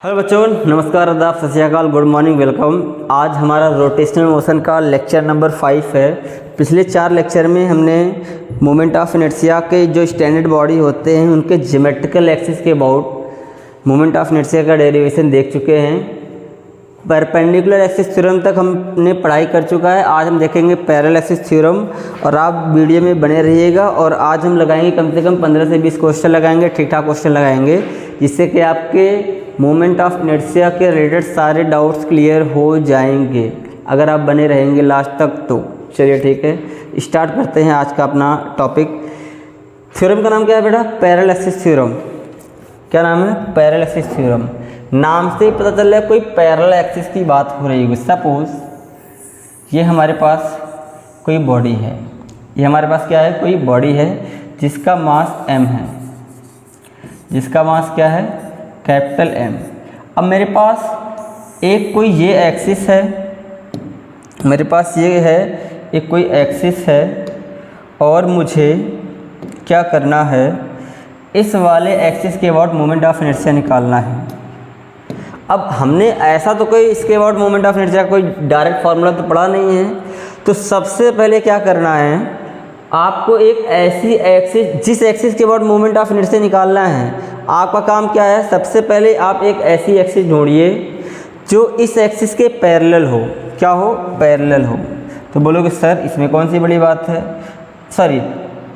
Hello बच्चों, नमस्कार, आदाब, सत श्री अकाल, गुड मॉर्निंग, वेलकम। आज हमारा रोटेशनल मोशन का लेक्चर नंबर 5 है। पिछले 4 लेक्चर में हमने मोमेंट ऑफ इनर्शिया के जो स्टैंडर्ड बॉडी होते हैं उनके ज्योमेट्रिकल एक्सिस के अबाउट मोमेंट ऑफ इनर्शिया का डेरिवेशन देख चुके हैं। परपेंडिकुलर एक्सिस थ्योरम तक हमने पढ़ाई कर चुका है। आज हम देखेंगे पैरेलल एक्सिस थ्योरम और आप वीडियो में बने रहिएगा। और आज हम लगाएंगे कम से कम 15 से 20 क्वेश्चन लगाएंगे, ठीक ठाक क्वेश्चन लगाएंगे, जिससे कि आपके मोमेंट ऑफ इनर्शिया के रिलेटेड सारे डाउट्स क्लियर हो जाएंगे अगर आप बने रहेंगे लास्ट तक। तो चलिए ठीक है, स्टार्ट करते हैं आज का अपना टॉपिक। थ्योरम का नाम क्या है बेटा? Parallel axis theorem. क्या नाम है? Parallel axis theorem. नाम से ही पता चल रहा है कोई पैरेलल एक्सिस की बात हो रही है। सपोज ये हमारे पास कोई बॉडी है, ये हमारे पास क्या है? कोई बॉडी है जिसका मास m है, जिसका मास क्या है? Capital M। अब मेरे पास एक कोई ये एक्सिस है, मेरे पास ये है एक कोई एक्सिस है और मुझे क्या करना है? इस वाले एक्सिस के अबाउट मोमेंट ऑफ इनर्शिया निकालना है। अब हमने ऐसा तो कोई इसके अबाउट मोमेंट ऑफ इनर्शिया कोई डायरेक्ट फार्मूला तो पढ़ा नहीं है। तो सबसे पहले क्या करना है, आपको एक ऐसी एक्सिस, जिस एक्सिस के अबाउट मोमेंट ऑफ इनर्शिया निकालना है, आपका काम क्या है? सबसे पहले आप एक ऐसी एक्सिस ढूंढिए जो इस एक्सिस के पैरेलल हो। क्या हो? पैरेलल हो। तो बोलोगे सर इसमें कौन सी बड़ी बात है? सॉरी,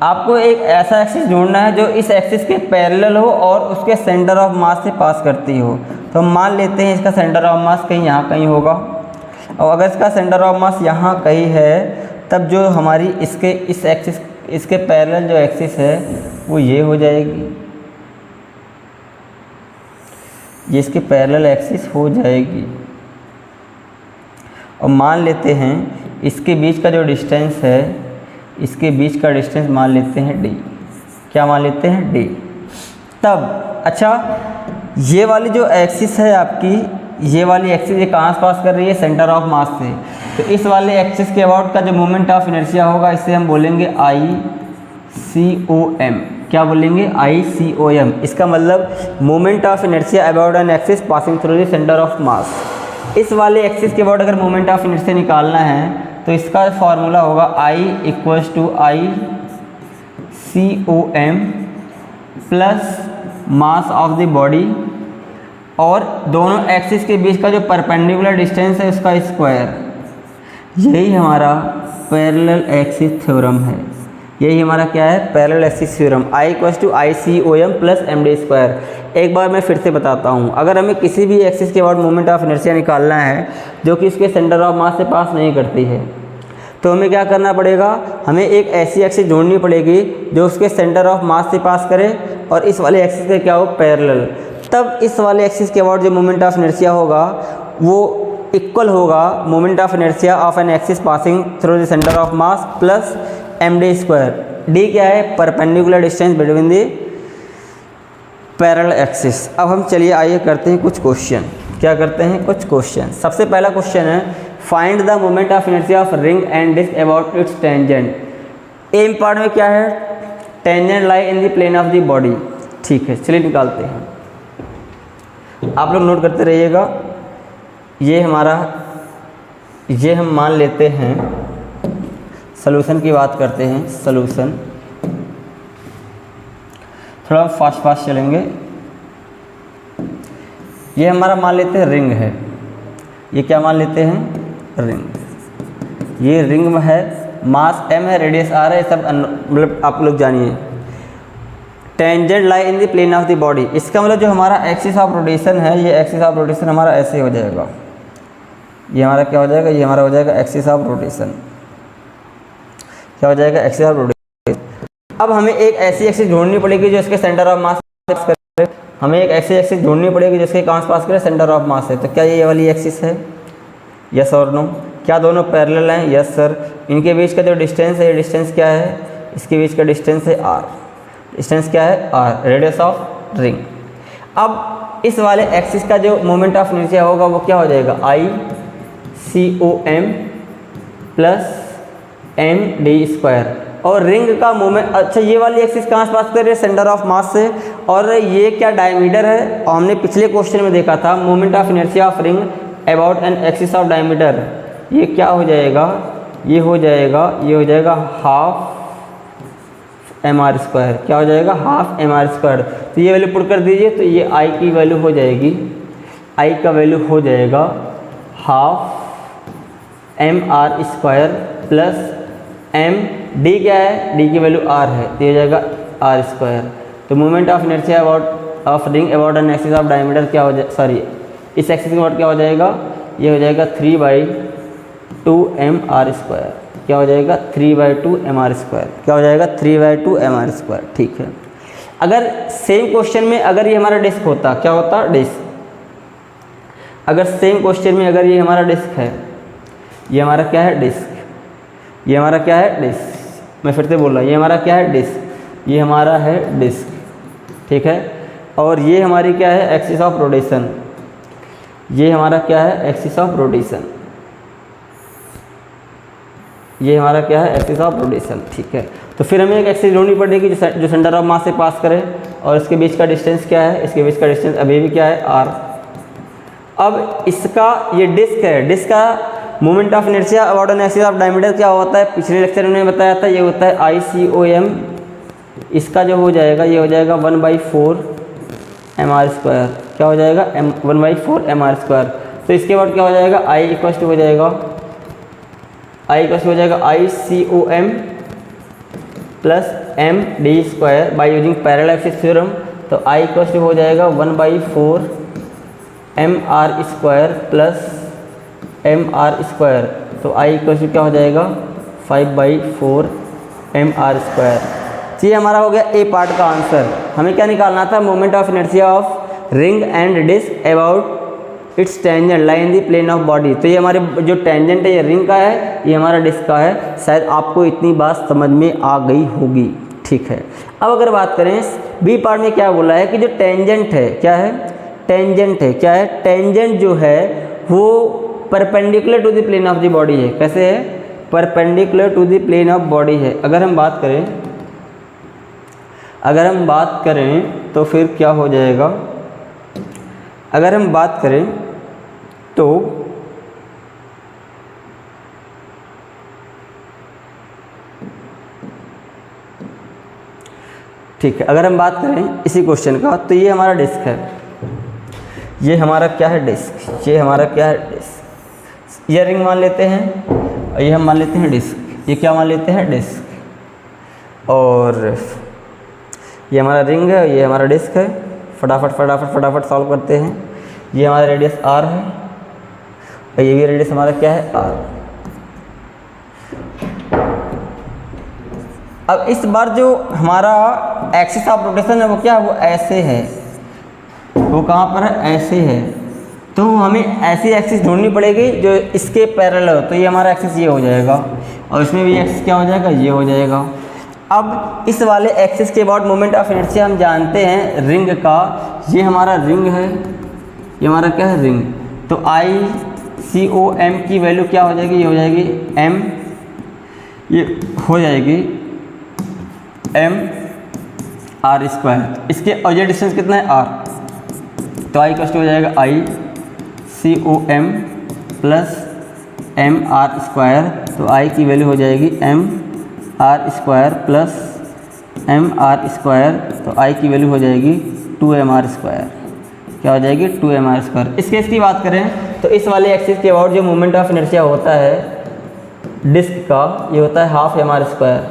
आपको एक ऐसा एक्सिस ढूंढना है जो इस एक्सिस के पैरेलल हो और उसके सेंटर ऑफ मास से पास करती हो। तो हम मान लेते हैं इसका सेंटर ऑफ मास कहीं यहाँ कहीं होगा, और अगर इसका सेंटर ऑफ मास यहाँ कहीं है तब जो हमारी इसके इस एक्सिस, इसके पैरेलल जो एक्सिस है वो ये हो जाएगी, ये इसके पैरेलल एक्सिस हो जाएगी। और मान लेते हैं इसके बीच का जो डिस्टेंस है, इसके बीच का डिस्टेंस मान लेते हैं d। क्या मान लेते हैं? d। तब अच्छा, ये वाली जो एक्सिस है आपकी, ये वाली एक्सिस ये कहाँ से पास कर रही है? सेंटर ऑफ मास से। तो इस वाले एक्सिस के अबाउट का जो मोमेंट ऑफ इनर्शिया होगा इसे हम बोलेंगे ICOM। क्या बोलेंगे? ICOM। इसका मतलब moment of inertia about an axis passing through the centre of mass. इस वाले एक्सिस के अबाउट अगर मोमेंट ऑफ इनर्शिया निकालना है तो इसका फार्मूला होगा I = ICOM plus mass of the body और दोनों एक्सिस के बीच का जो परपेंडिकुलर डिस्टेंस है उसका स्क्वायर। यही हमारा पैरेलल एक्सिस थ्योरम है। यही हमारा क्या है? Parallel axis theorem. I = ICOM plus MD²। एक बार मैं फिर से बताता हूँ, अगर हमें किसी भी एक्सिस के अबाउट मोमेंट ऑफ इनर्शिया निकालना है जो कि उसके सेंटर ऑफ मास से पास नहीं करती है, तो हमें क्या करना पड़ेगा? हमें एक ऐसी एक्सिस ढूंढनी पड़ेगी जो उसके सेंटर ऑफ मास से पास करे और इस वाले एक्सिस के क्या हो? पैरेलल। तब इस वाले एक्सिस के अबाउट जो मोमेंट ऑफ इनर्शिया होगा वो इक्वल होगा moment of inertia of an axis passing through the centre of mass plus MD²। D क्या है? Perpendicular distance between the parallel axis. अब हम चलिए आइए करते हैं कुछ क्वेश्चन। क्या करते हैं? कुछ क्वेश्चन। सबसे पहला क्वेश्चन है, find the moment of inertia of ring and disc about its tangent. M part में क्या है? Tangent lie in the plane of the body. ठीक है, चलिए निकालते हैं। आप लोग नोट करते रहिएगा। ये हमारा, ये हम मान लेते हैं, सॉल्यूशन की बात करते हैं। सॉल्यूशन थोड़ा फास्ट चलेंगे। ये हमारा मान लेते हैं रिंग है। ये क्या मान लेते हैं? रिंग। ये रिंग में है, मास m है, रेडियस r है, सब मतलब आप लोग जानिए। Tangent lie in the plane of the body. इसका मतलब जो हमारा एक्सिस ऑफ रोटेशन है, ये एक्सिस ऑफ रोटेशन हमारा ऐसे हो जाएगा। ये हमारा क्या हो जाएगा? ये हमारा हो जाएगा एक्सिस ऑफ रोटेशन। क्या हो जाएगा? Axis of rotation. अब हमें एक ऐसी एक्सिस ढूंढनी पड़ेगी जो इसके सेंटर ऑफ मास पास करे। हमें एक ऐसी एक्सिस ढूंढनी पड़ेगी जिसके कहाँ से पास करे? सेंटर ऑफ मास है। तो क्या ये वाली एक्सिस है? यस और नो? क्या दोनों पैरेलल हैं? Yes sir. इनके बीच का जो डिस्टेंस है, ये डिस्टेंस क्या है? इसके बीच का डिस्टेंस है r। डिस्टेंस क्या है? r, radius of ring. अब इस वाले एक्सिस का जो मोमेंट ऑफ इनर्शिया होगा वो क्या हो जाएगा? ICOM plus MD²। और रिंग का मोमेंट, अच्छा ये वाली एक्सिस कहाँ से पास कर रही है, सेंटर ऑफ मास से, और ये क्या डायमीटर है, और हमने पिछले क्वेश्चन में देखा था moment of inertia of ring about an axis of diameter, ये क्या हो जाएगा, ये हो जाएगा हाफ mr स्क्वायर, क्या हो जाएगा हाफ mr स्क्वायर। तो ये वैल्यू पुट कर दीजिए, तो ये I की वैल्यू हो जाएगी, I का वैल्यू हो जाएगा half mr square plus m, d क्या है, d की वैल्यू r है, तो ये हो जाएगा r स्क्वायर। तो moment of inertia about of ring about an axis of diameter क्या हो जाए, सॉरी इस एक्सिस के अबाउट क्या हो जाएगा, ये हो जाएगा 3/2 mr स्क्वायर, क्या हो जाएगा 3/2 mr स्क्वायर, क्या हो जाएगा 3/2 mr स्क्वायर। ठीक है, अगर सेम क्वेश्चन में अगर ये हमारा डिस्क होता, क्या होता डिस्क, अगर सेम क्वेश्चन में अगर ये हमारा डिस्क है, ये हमारा क्या है डिस्क, ये हमारा क्या है डिस्क, मैं फिर से बोल रहा हूँ, ये हमारा क्या है डिस्क, ये हमारा है डिस्क, ठीक है, और ये हमारी क्या है एक्सिस ऑफ रोटेशन, ये हमारा क्या है एक्सिस ऑफ रोटेशन, ये हमारा क्या है एक्सिस ऑफ रोटेशन। ठीक है, तो फिर हमें एक एक्सिस ढूंढनी पड़ेगी जो सेंटर ऑफ मास से पास करे, और इसके बीच का डिस्टेंस क्या है, इसके बीच का डिस्टेंस अभी भी क्या है r। अब इसका ये डिस्क है, डिस्क का moment of inertia about an axis of diameter क्या होता है, पिछले लेक्चर में बताया था, ये होता है ICOM, इसका जो हो जाएगा ये हो जाएगा 1/4 mr स्क्वायर, क्या हो जाएगा 1/4 mr स्क्वायर। तो इसके बाद क्या हो जाएगा I इक्वल हो जाएगा ICOM plus md square by using parallel axis theorem. तो I इक्वल हो जाएगा 1/4 mr square plus mr square, तो I इक्वल क्या हो जाएगा 5/4 mr स्क्वायर। तो ये हमारा हो गया ए पार्ट का आंसर। हमें क्या निकालना था, moment of inertia of ring and disc about its tangent lie in the plane of body. तो ये हमारे जो टेंजेंट है ये रिंग का है, ये हमारा डिस्क का है। शायद आपको इतनी बात समझ में आ गई होगी। ठीक है, अब अगर बात करें बी पार्ट में क्या बोला है कि जो टेंजेंट है, क्या है टेंजेंट है, क्या है टेंजेंट जो है वो perpendicular to the plane of the body है। कैसे है, perpendicular to the plane of body है। अगर हम बात करें तो फिर क्या हो जाएगा, अगर हम बात करें तो ठीक है, अगर हम बात करें इसी क्वेश्चन का, तो ये हमारा डिस्क है, ये हमारा क्या है डिस्क, ये हमारा क्या है डिस्क, ये रिंग मान लेते हैं और ये हम मान लेते हैं डिस्क। ये क्या मान लेते हैं डिस्क, और ये हमारा रिंग है, ये हमारा डिस्क है। फटाफट सॉल्व करते हैं। ये हमारा रेडियस r है और ये भी रेडियस हमारा क्या है r। अब इस बार जो हमारा एक्सिस ऑफ रोटेशन है वो क्या है, वो ऐसे है, वो कहाँ पर है, ऐसे है। तो हमें ऐसी एक्सिस ढूंढनी पड़ेगी जो इसके पैरेलल हो। तो ये हमारा एक्सिस ये हो जाएगा और इसमें भी एक्सिस क्या हो जाएगा, ये हो जाएगा। अब इस वाले एक्सिस के अबाउट मोमेंट ऑफ इनर्शिया हम जानते हैं रिंग का, ये हमारा रिंग है, ये हमारा क्या है रिंग। तो ICOM की वैल्यू क्या हो जाएगी, ये हो जाएगी m, ये हो जाएगी mr स्क्वायर। इसके और ये डिस्टेंस कितना है r, तो I कस्ट हो जाएगा ICOM प्लस mr स्क्वायर। तो I की वैल्यू हो जाएगी mr square plus mr square. तो I की वैल्यू हो जाएगी 2mr स्क्वायर। क्या हो जाएगी 2mr स्क्वायर। इस केस की बात करें तो इस वाले एक्सिस के अबाउट जो मोमेंट ऑफ इनर्शिया होता है डिस्क का, ये होता है हाफ mr स्क्वायर।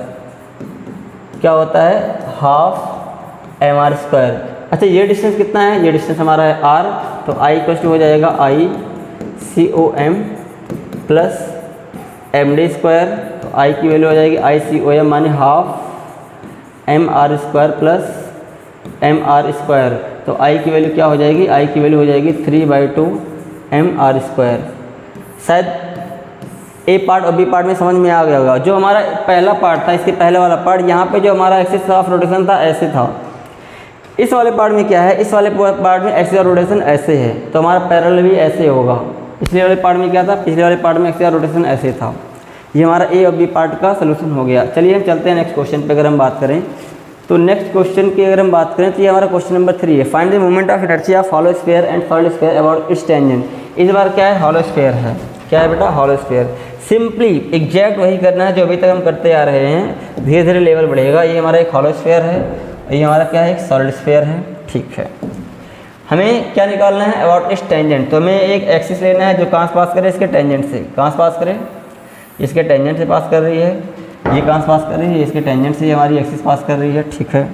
क्या होता है, हाफ mr स्क्वायर। अच्छा ये डिस्टेंस कितना है, ये डिस्टेंस हमारा है r। तो I इक्वल हो जाएगा ICOM प्लस md स्क्वायर। तो I की वैल्यू हो जाएगी ICOM माने half mr square plus mr square. तो I की वैल्यू क्या हो जाएगी, I की वैल्यू हो जाएगी 3/2 mr स्क्वायर। शायद ए पार्ट और बी पार्ट में समझ में आ गया होगा। जो हमारा पहला पार्ट था, इसके पहले वाला पार्ट, यहाँ पे जो हमारा एक्सिस ऑफ रोटेशन था ऐसे था। इस वाले पार्ट में क्या है, इस वाले पार्ट में एक्सिस ऑफ रोटेशन ऐसे है, तो हमारा पैरेलल भी ऐसे होगा। पिछले वाले पार्ट में क्या था, पिछले वाले पार्ट में एक्सिस ऑफ रोटेशन ऐसे था। ये हमारा ए और बी पार्ट का सोल्यूशन हो गया। चलिए हम चलते हैं नेक्स्ट क्वेश्चन पे। अगर हम बात करें तो नेक्स्ट क्वेश्चन की अगर हम बात करें तो ये हमारा क्वेश्चन नंबर 3 है। Find the moment of inertia of hollow sphere and solid sphere about its tangent. इस बार क्या है, हॉलो स्फीयर है। क्या है बेटा, हॉलो स्फीयर। सिंपली एग्जैक्ट वही करना है जो अभी तक हम करते आ रहे हैं, धीरे धीरे लेवल बढ़ेगा। ये हमारा एक हॉलो स्फीयर है, ये हमारा क्या है, एक सॉलिड स्फीयर है। ठीक है, हमें क्या निकालना है, अबाउट इट्स टेंजेंट। तो हमें एक एक्सिस लेना है जो कहाँ से पास करे, इसके टेंजेंट से। कहाँ से पास करे, इसके टेंजेंट से पास कर रही है। ये कहाँ से पास कर रही है, इसके टेंजेंट से हमारी एक्सिस पास कर रही है। ठीक है,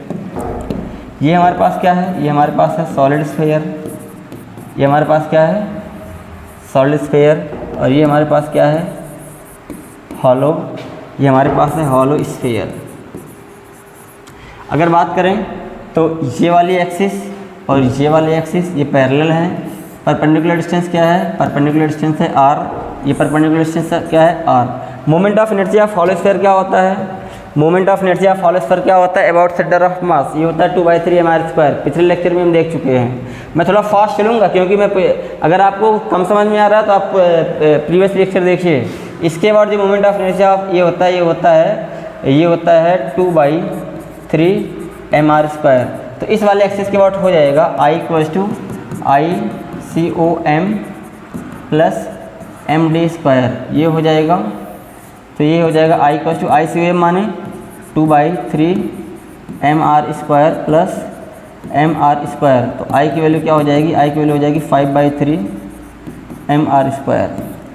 ये हमारे पास क्या है, ये हमारे पास है सॉलिड स्फीयर। ये हमारे पास क्या है, सॉलिड स्फीयर। और ये हमारे पास क्या है, हॉलो। ये हमारे पास है हॉलो स्फीयर। अगर बात करें तो ये वाली एक्सिस और ये वाली एक्सिस ये पैरेलल है। परपेंडिकुलर डिस्टेंस क्या है, परपेंडिकुलर डिस्टेंस है r। ये परपेंडिकुलर डिस्टेंस क्या है, r। Moment of inertia of hollow sphere क्या होता है, moment of inertia of hollow sphere क्या होता है, अबाउट सेंटर ऑफ मास। ये होता है 2/3 mr²। पिछले लेक्चर में हम देख चुके हैं। मैं थोड़ा फास्ट चलूँगा क्योंकि मैं, अगर आपको कम समझ में आ रहा है तो आप प्रीवियस लेक्चर देखिए। इसके बाद जो मोमेंट ऑफ इनर्शिया ऑफ ये होता है 2/3 mr²। तो इस वाले एक्सिस के बाद हो जाएगा I = ICOM + md²। ये हो जाएगा, तो ये हो जाएगा I = ICOM माने 2/3 mr² + mr²। तो I की वैल्यू क्या हो जाएगी, I की वैल्यू हो जाएगी 5/3 mr²।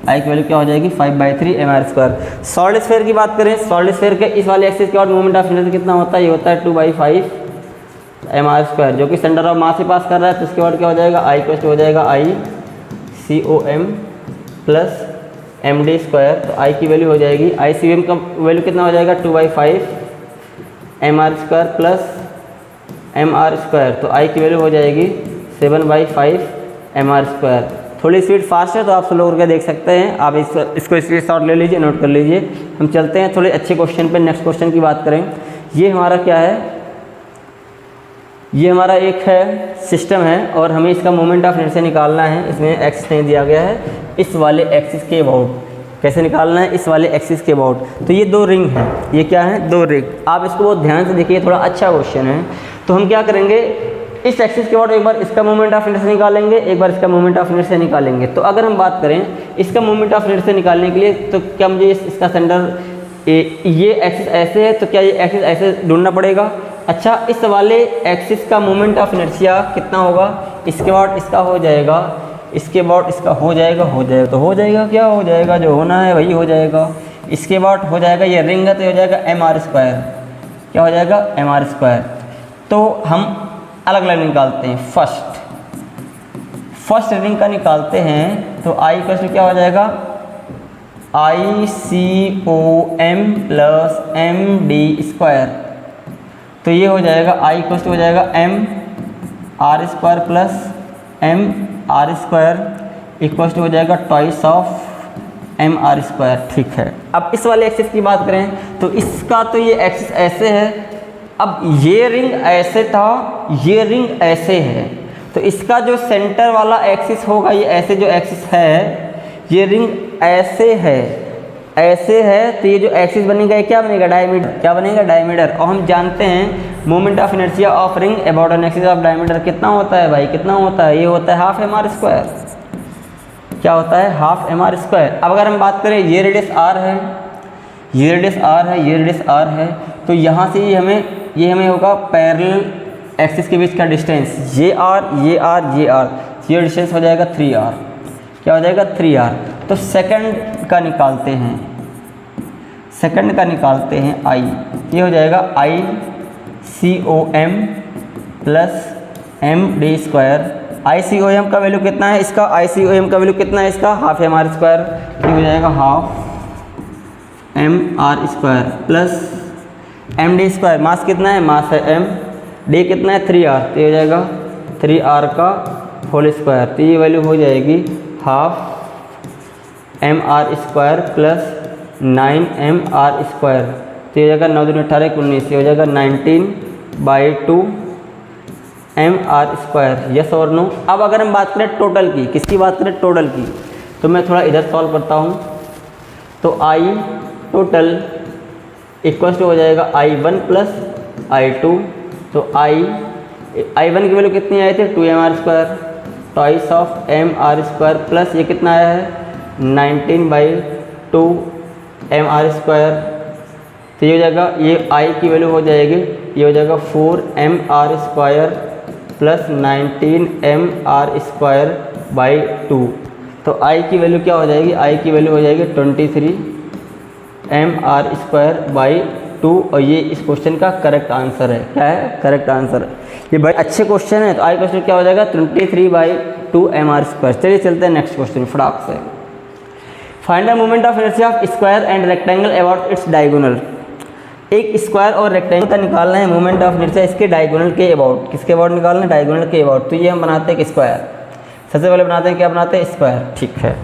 I की वैल्यू क्या हो जाएगी, 5/3 mr²। सॉलिड स्फीयर की बात करें, सॉलिड स्फीयर के इस वाले एक्सिस के बाद मोमेंट ऑफ इनर्शिया कितना होता है, ये होता है 2/5 mr², जो कि सेंटर ऑफ मास से पास कर रहा है। तो इसके बाद क्या हो जाएगा, I = हो जाएगा ICOM + md²। तो I की वैल्यू हो जाएगी, ICOM का वैल्यू कितना हो जाएगा, 2/5 mr² + mr²। तो I की वैल्यू हो जाएगी 7/5 mr²। थोड़ी स्पीड फास्ट है तो आप स्लो करके देख सकते हैं। आप इसको स्क्रीनशॉट ले लीजिए, नोट कर लीजिए। हम चलते हैं थोड़े अच्छे क्वेश्चन पे। नेक्स्ट क्वेश्चन की बात करें, ये हमारा क्या है, ये हमारा एक है सिस्टम है और हमें इसका मोमेंट ऑफ इनर्शिया निकालना है। इसमें एक्सिस नहीं दिया गया है, इस वाले एक्सिस के अबाउट कैसे निकालना है, इस वाले एक्सिस के अबाउट। तो ये 2 रिंग हैं, ये क्या है, 2 रिंग। आप इसको बहुत ध्यान से देखिए, थोड़ा अच्छा क्वेश्चन है। तो हम क्या करेंगे, इस एक्सिस के बाद एक बार इसका मोमेंट ऑफ इनर्शिया निकालेंगे, एक बार इसका मोमेंट ऑफ इनर्शिया निकालेंगे। तो अगर हम बात करें इसका मोमेंट ऑफ इनर्शिया निकालने के लिए, तो क्या मुझे इसका सेंटर ये एक्सिस ऐसे है, तो क्या ये एक्सिस ऐसे ढूंढना पड़ेगा। अच्छा, इस वाले एक्सिस का मोमेंट ऑफ इनर्शिया कितना होगा, इसके बाद इसका हो जाएगा, इसके बाद इसका हो जाएगा, तो हो जाएगा, क्या हो जाएगा, जो होना है वही हो जाएगा। इसके बाद हो जाएगा, ये रिंग है तो हो जाएगा mr²। क्या हो जाएगा, mr²। तो हम अलग अलग निकालते हैं। फर्स्ट रिंग का निकालते हैं तो I = क्या हो जाएगा, ICOM + md²। तो ये हो जाएगा I = हो जाएगा mr² + mr² हो जाएगा 2 ऑफ mr²। ठीक है, अब इस वाले एक्सिस की बात करें तो इसका तो ये एक्सिस ऐसे है। अब ये रिंग ऐसे था, ये रिंग ऐसे है, तो इसका जो सेंटर वाला एक्सिस होगा, ये ऐसे जो एक्सिस है, ये रिंग ऐसे है, ऐसे है। तो ये जो एक्सिस बनेगा ये क्या बनेगा, डायमीटर। क्या बनेगा, डायमीटर। और हम जानते हैं moment of inertia of ring about an axis of diameter कितना होता है भाई, कितना होता है, ये होता है 1/2 mr²। क्या होता है, 1/2 mr²। अब अगर हम बात करें, ये रेडियस r है, ये रेडियस r है, ये रेडियस r है, तो यहाँ से ये हमें होगा पैरेलल एक्सिस के बीच का डिस्टेंस, ये r, ये r, ये r, ये डिस्टेंस हो जाएगा 3r। क्या हो जाएगा, 3r। तो सेकंड का निकालते हैं, सेकंड का निकालते हैं I। ये हो जाएगा ICOM + md²। ICOM का वैल्यू कितना है, इसका ICOM का वैल्यू कितना है, इसका 1/2 mr²। ये हो जाएगा 1/2 mr² + md²। मास कितना है, मास है m, d कितना है 3r, तो ये हो जाएगा 3r का होल स्क्वायर। तो ये वैल्यू हो जाएगी 1/2 mr² + 9mr²। तो ये हो जाएगा 9 × 2 = 18, 19, ये हो जाएगा 19/2 mr²। यस और नो। अब अगर हम बात करें टोटल की, किसकी बात करें, टोटल की, तो मैं थोड़ा इधर सॉल्व करता हूँ। तो I टोटल इक्वल टू हो जाएगा I1 प्लस I2। तो I1 की वैल्यू कितनी आई थी 2mr², toys of mr² plus ये कितना आया है 19/2 mr²। तो ये हो जाएगा, ये I की वैल्यू हो जाएगी, ये हो जाएगा 4mr² प्लस 19mr²/2। तो I की वैल्यू क्या हो जाएगी, I की वैल्यू हो जाएगी 23mr²/2। और ये इस क्वेश्चन का करेक्ट आंसर है। क्या है, करेक्ट आंसर है। ये बड़े अच्छे क्वेश्चन है। तो I क्वेश्चन क्या हो जाएगा 23/2 mr²। चलिए चलते हैं नेक्स्ट क्वेश्चन फटाक से। Find the moment of inertia of square and rectangle about its diagonal. एक स्क्वायर और रेक्टेंगल का निकालना है मोमेंट ऑफ इनर्शिया इसके डायगोनल के अबाउट। किसके अबाउट निकालना है, डायगोनल के अबाउट। तो ये हम बनाते हैं एक स्क्वायर, सबसे पहले बनाते हैं क्या बनाते हैं स्क्वायर, ठीक है।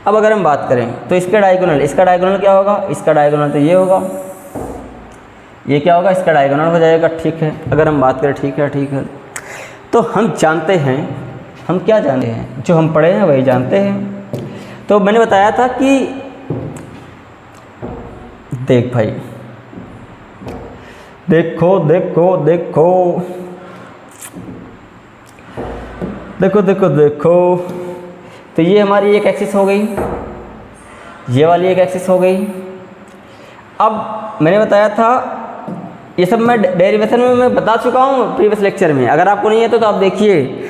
अब अगर हम बात करें तो इसका डायगोनल क्या होगा, इसका डायगोनल तो ये होगा, ये क्या होगा, इसका डायगोनल हो जाएगा, ठीक है। अगर हम बात करें, ठीक है। तो हम जानते हैं, हम क्या जानते हैं, जो हम पढ़े हैं वही जानते हैं। तो मैंने बताया था कि देख भाई, देखो तो ये हमारी एक एक्सिस हो गई, ये वाली एक एक्सिस हो गई। अब मैंने बताया था, ये सब मैं डेरिवेशन में मैं बता चुका हूँ प्रीवियस लेक्चर में। अगर आपको नहीं है तो आप देखिए,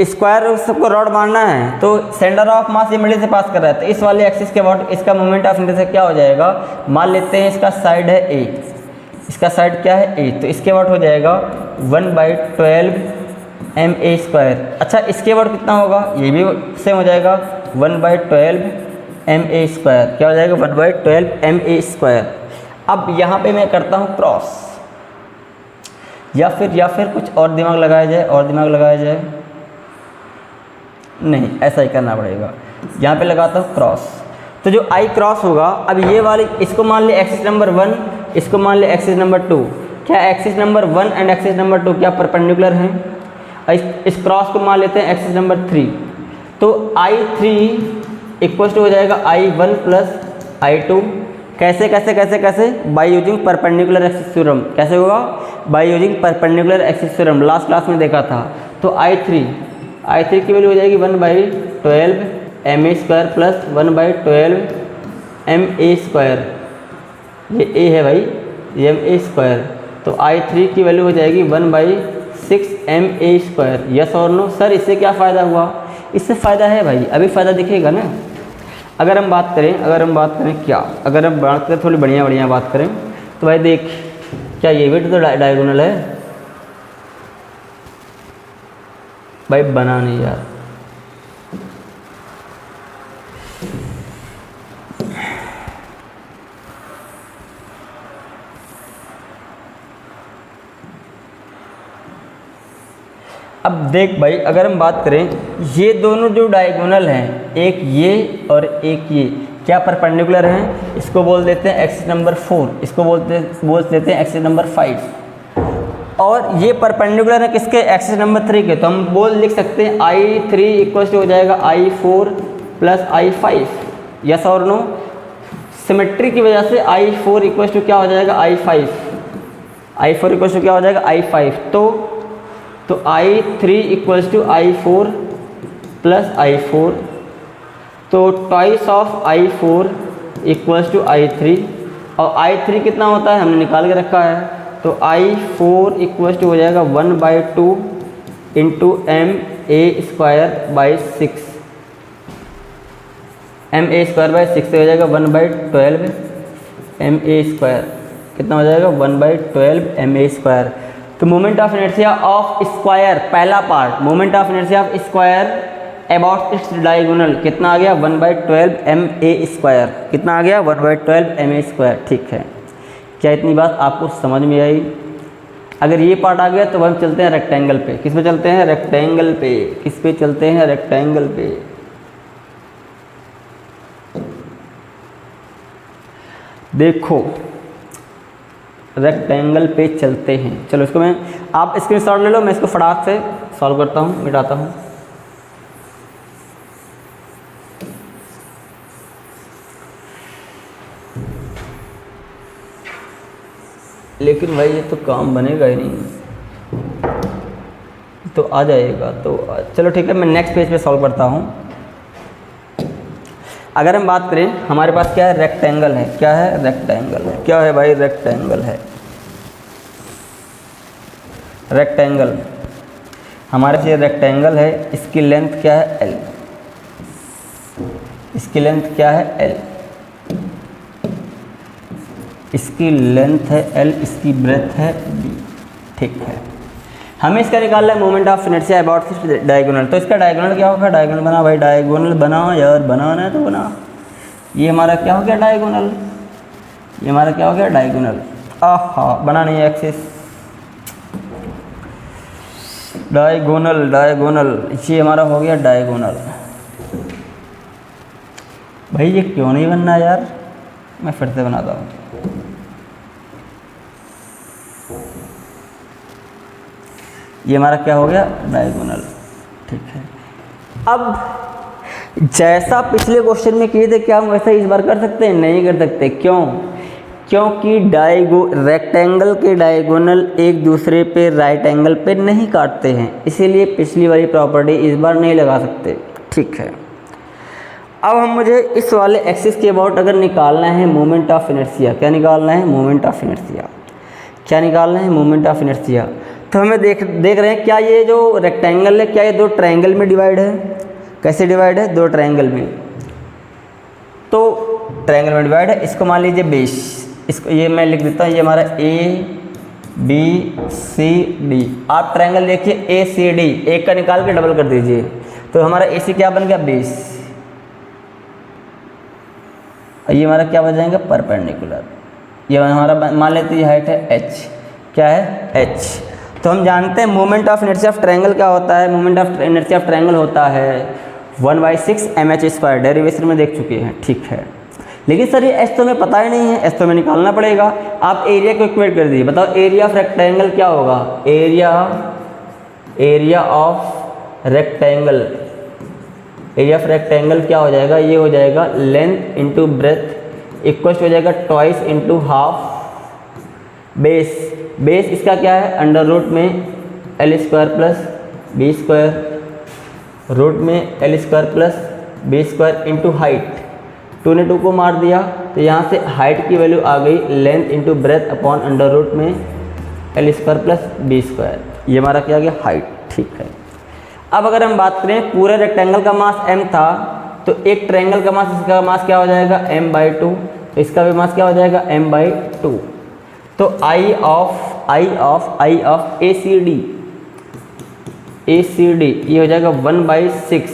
स्क्वायर सबको रॉड मारना है तो सेंटर ऑफ मास ये मिडिल से पास कर रहा है। तो इस वाले एक्सिस के अबाउट इसका मोमेंट ऑफ इनर्शिया क्या हो जाएगा, मान लेते हैं इसका साइड है A, इसका साइड क्या है A, तो इसके अबाउट हो जाएगा 1/12 ma²। अच्छा, इसके अबाउट कितना होगा, ये भी सेम हो जाएगा 1/12 ma²। क्या हो जाएगा 1/12 ma²। अब यहाँ पे मैं करता हूँ क्रॉस, या फिर कुछ और दिमाग लगाया जाए, नहीं ऐसा ही करना पड़ेगा। यहाँ पे लगाता हूँ क्रॉस, तो जो I क्रॉस होगा, अब ये वाली इसको मान ले एक्सिस नंबर 1, इसको मान ले एक्सिस नंबर 2। क्या axis number 1 and axis number 2 क्या परपेंडिकुलर हैं? इस क्रॉस को मान लेते हैं एक्सिस नंबर 3। तो I3 इक्वल टू हो जाएगा I1 प्लस I2। कैसे, by using perpendicular axis theorem. कैसे होगा, bye using perpendicular axis theorem, last class में देखा था। तो I3 की वैल्यू हो जाएगी 1/12 ma² प्लस 1/12 ma²। ये A है भाई, ये ma²। तो I3 की वैल्यू हो जाएगी 1/6 ma²। यस और नो सर, इससे क्या फ़ायदा हुआ? इससे फ़ायदा है भाई, अभी फ़ायदा दिखेगा ना। अगर हम बात करें क्या, अगर हम बात करें थोड़ी बढ़िया बात करें तो भाई देख, क्या ये भी तो डायगोनल है भाई, बना नहीं यार। अब देख भाई, अगर हम बात करें, ये दोनों जो डायगोनल हैं, एक ये और एक ये, क्या परपेंडिकुलर हैं? इसको बोल देते हैं एक्सिस नंबर 4, इसको बोल देते हैं एक्सिस नंबर 5। और ये परपेंडिकुलर है किसके, एक्सिस नंबर 3 के। तो हम लिख सकते हैं I3 इक्वल टू हो जाएगा I4 प्लस I5। यस और नो, सिमेट्री की वजह से I4 इक्वल टू क्या हो जाएगा I5 इक्वल टू क्या हो जाएगा I5। तो I3 equal to I4 plus I4। तो twice of I4 equal to I3, और I3 कितना होता है हमने निकाल के रखा है। तो I4 इक्वल टू हो जाएगा 1/2 इंटू ma² बाई 6, ma² से हो जाएगा 1/12 ma²। कितना हो जाएगा 1/12 ma²। तो moment of inertia of square, पहला part, moment of inertia of square about its diagonal कितना आ गया 1/12 ma²। कितना आ गया 1/12 ma²। ठीक है, क्या इतनी बात आपको समझ में आई? अगर ये पार्ट आ गया तो हम चलते हैं रेक्टेंगल पे। किस पे चलते हैं? रेक्टेंगल पे। किस पे चलते हैं? रेक्टेंगल पे। देखो रेक्टेंगल पे चलते हैं। चलो इसको आप स्क्रीनशॉट ले लो, मैं इसको फटाक से सॉल्व करता हूँ, मिटाता हूँ। लेकिन भाई ये तो काम बनेगा ही नहीं, तो आ जाएगा। तो चलो ठीक है, मैं नेक्स्ट पेज पे सॉल्व करता हूँ। अगर हम बात करें, हमारे पास क्या है, रेक्टेंगल है। क्या है, रेक्टेंगल है। क्या है भाई, रेक्टेंगल है। रेक्टेंगल हमारे पास ये रेक्टेंगल है, इसकी लेंथ क्या है, एल। इसकी लेंथ क्या है, एल। इसकी लेंथ है एल, इसकी ब्रेथ है बी। ठीक है, हमें इसका निकालना है moment of inertia about this diagonal. तो इसका डायगोनल क्या होगा, डायगोनल बना भाई, डायगोनल बनाओ यार, बनाना है तो बना। ये हमारा क्या हो गया, डायगोनल। ये हमारा क्या हो गया, डायगोनल। आहा, बना नहीं एक्सिस, डायगोनल। डायगोनल ये हमारा हो गया डायगोनल। भाई ये क्यों नहीं बनना यार, मैं फिर से बनाता हूँ। ये हमारा क्या हो गया, डायगोनल। ठीक है, अब जैसा पिछले क्वेश्चन में किए थे, क्या हम वैसा इस बार कर सकते हैं, नहीं कर सकते। क्यों, क्योंकि रेक्टेंगल के डायगोनल एक दूसरे पे राइट एंगल पे नहीं काटते हैं, इसीलिए पिछली वाली प्रॉपर्टी इस बार नहीं लगा सकते। ठीक है, अब हम मुझे इस वाले एक्सिस के अबाउट अगर निकालना है मोमेंट ऑफ इनर्शिया। क्या निकालना है, मोमेंट ऑफ इनर्शिया। क्या निकालना है, मोमेंट ऑफ इनर्शिया। तो हमें देख रहे हैं, क्या ये जो रेक्टेंगल है, क्या ये दो ट्रायंगल में डिवाइड है। कैसे डिवाइड है, दो ट्रायंगल में। तो ट्रायंगल में डिवाइड है, इसको मान लीजिए बेस। इसको ये मैं लिख देता हूँ, ये हमारा ए बी सी डी। आप ट्रायंगल देखिए ए सी डी, एक का निकाल के डबल कर दीजिए, तो हमारा ए सी क्या बन गया, बेस। ये हमारा क्या बन जाएगा, परपेंडिकुलर। ये हमारा मान लेते हैं हाइट है एच। क्या है, एच। तो हम जानते हैं moment of inertia of triangle क्या होता है, moment of inertia of triangle होता है 1/6 mh²। डेरिवेशन में देख चुके हैं। ठीक है, लेकिन सर ये एच तो हमें पता ही नहीं है, एच तो हमें निकालना पड़ेगा। आप एरिया को इक्वेट कर दीजिए, बताओ एरिया ऑफ रेक्टेंगल क्या होगा, area of rectangle. Area of rectangle क्या हो जाएगा, ये हो जाएगा लेंथ इंटू ब्रेथ इक्वल हो जाएगा twice into half base. Base इसका क्या है, अंडर रूट में l² प्लस b², रूट में l² plus b² into height. 2 ने 2 को मार दिया, तो यहाँ से हाइट की वैल्यू आ गई length into breadth upon under root में l² प्लस b²। ये हमारा क्या आ गया, हाइट। ठीक है, अब अगर हम बात करें पूरे रेक्टेंगल का मास m था, तो एक ट्रायंगल का मास, इसका मास क्या हो जाएगा, m/2। तो इसका भी मास क्या हो जाएगा, m/2। तो आई ऑफ ACD ये हो जाएगा 1/6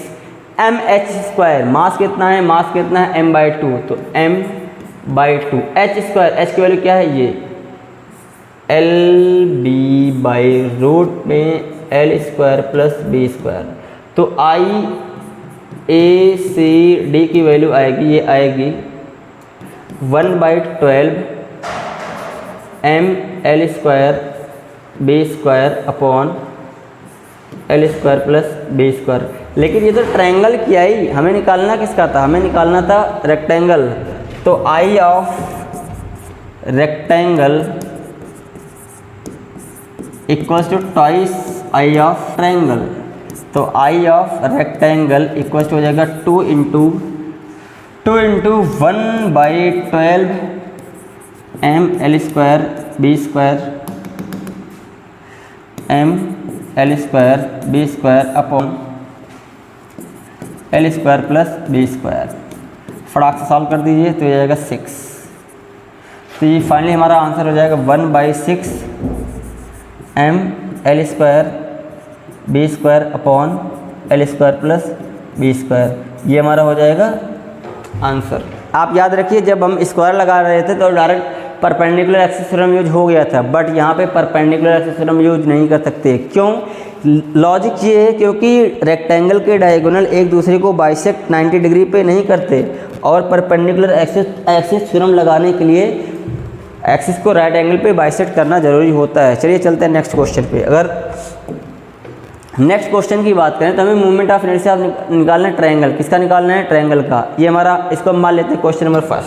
mh²। मास कितना है, मास कितना है, m/2। तो m/2 h², h की वैल्यू क्या है, ये LB/रूट में l² प्लस b²। तो ACD की वैल्यू आएगी, ये आएगी 1/12 ml² b² upon l² plus b²। लेकिन ये तो ट्रायंगल किया ही, हमें निकालना किसका था, हमें निकालना था रेक्टेंगल। तो I of rectangle equals to twice I of triangle. तो I of rectangle equals to हो जाएगा 2 into 1/12 ml² b² ml² b² upon l² plus b²। फटाक से सॉल्व कर दीजिए, तो ये जाएगा 6। तो ये फाइनली हमारा आंसर हो जाएगा 1/6 ml² b² upon l² plus b²। ये हमारा हो जाएगा आंसर। आप याद रखिए, जब हम स्क्वायर लगा रहे थे तो direct perpendicular axis theorem use हो गया था, बट यहाँ पे परपेंडिकुलर एक्सिस थ्योरम यूज नहीं कर सकते। क्यों, लॉजिक ये है क्योंकि रेक्टेंगल के डायगोनल एक दूसरे को बाइसेक्ट 90 डिग्री पे नहीं करते, और परपेंडिकुलर एक्सिस थ्योरम लगाने के लिए एक्सिस को राइट एंगल पे बाइसेक्ट करना जरूरी होता है। चलिए चलते हैं नेक्स्ट क्वेश्चन पे। अगर नेक्स्ट क्वेश्चन की बात करें तो हमें मूवमेंट ऑफ इनर्शिया निकालना है ट्रायंगल। किसका निकालना है, ट्रायंगल का। ये हमारा, इसको हम मान लेते हैं क्वेश्चन नंबर 1।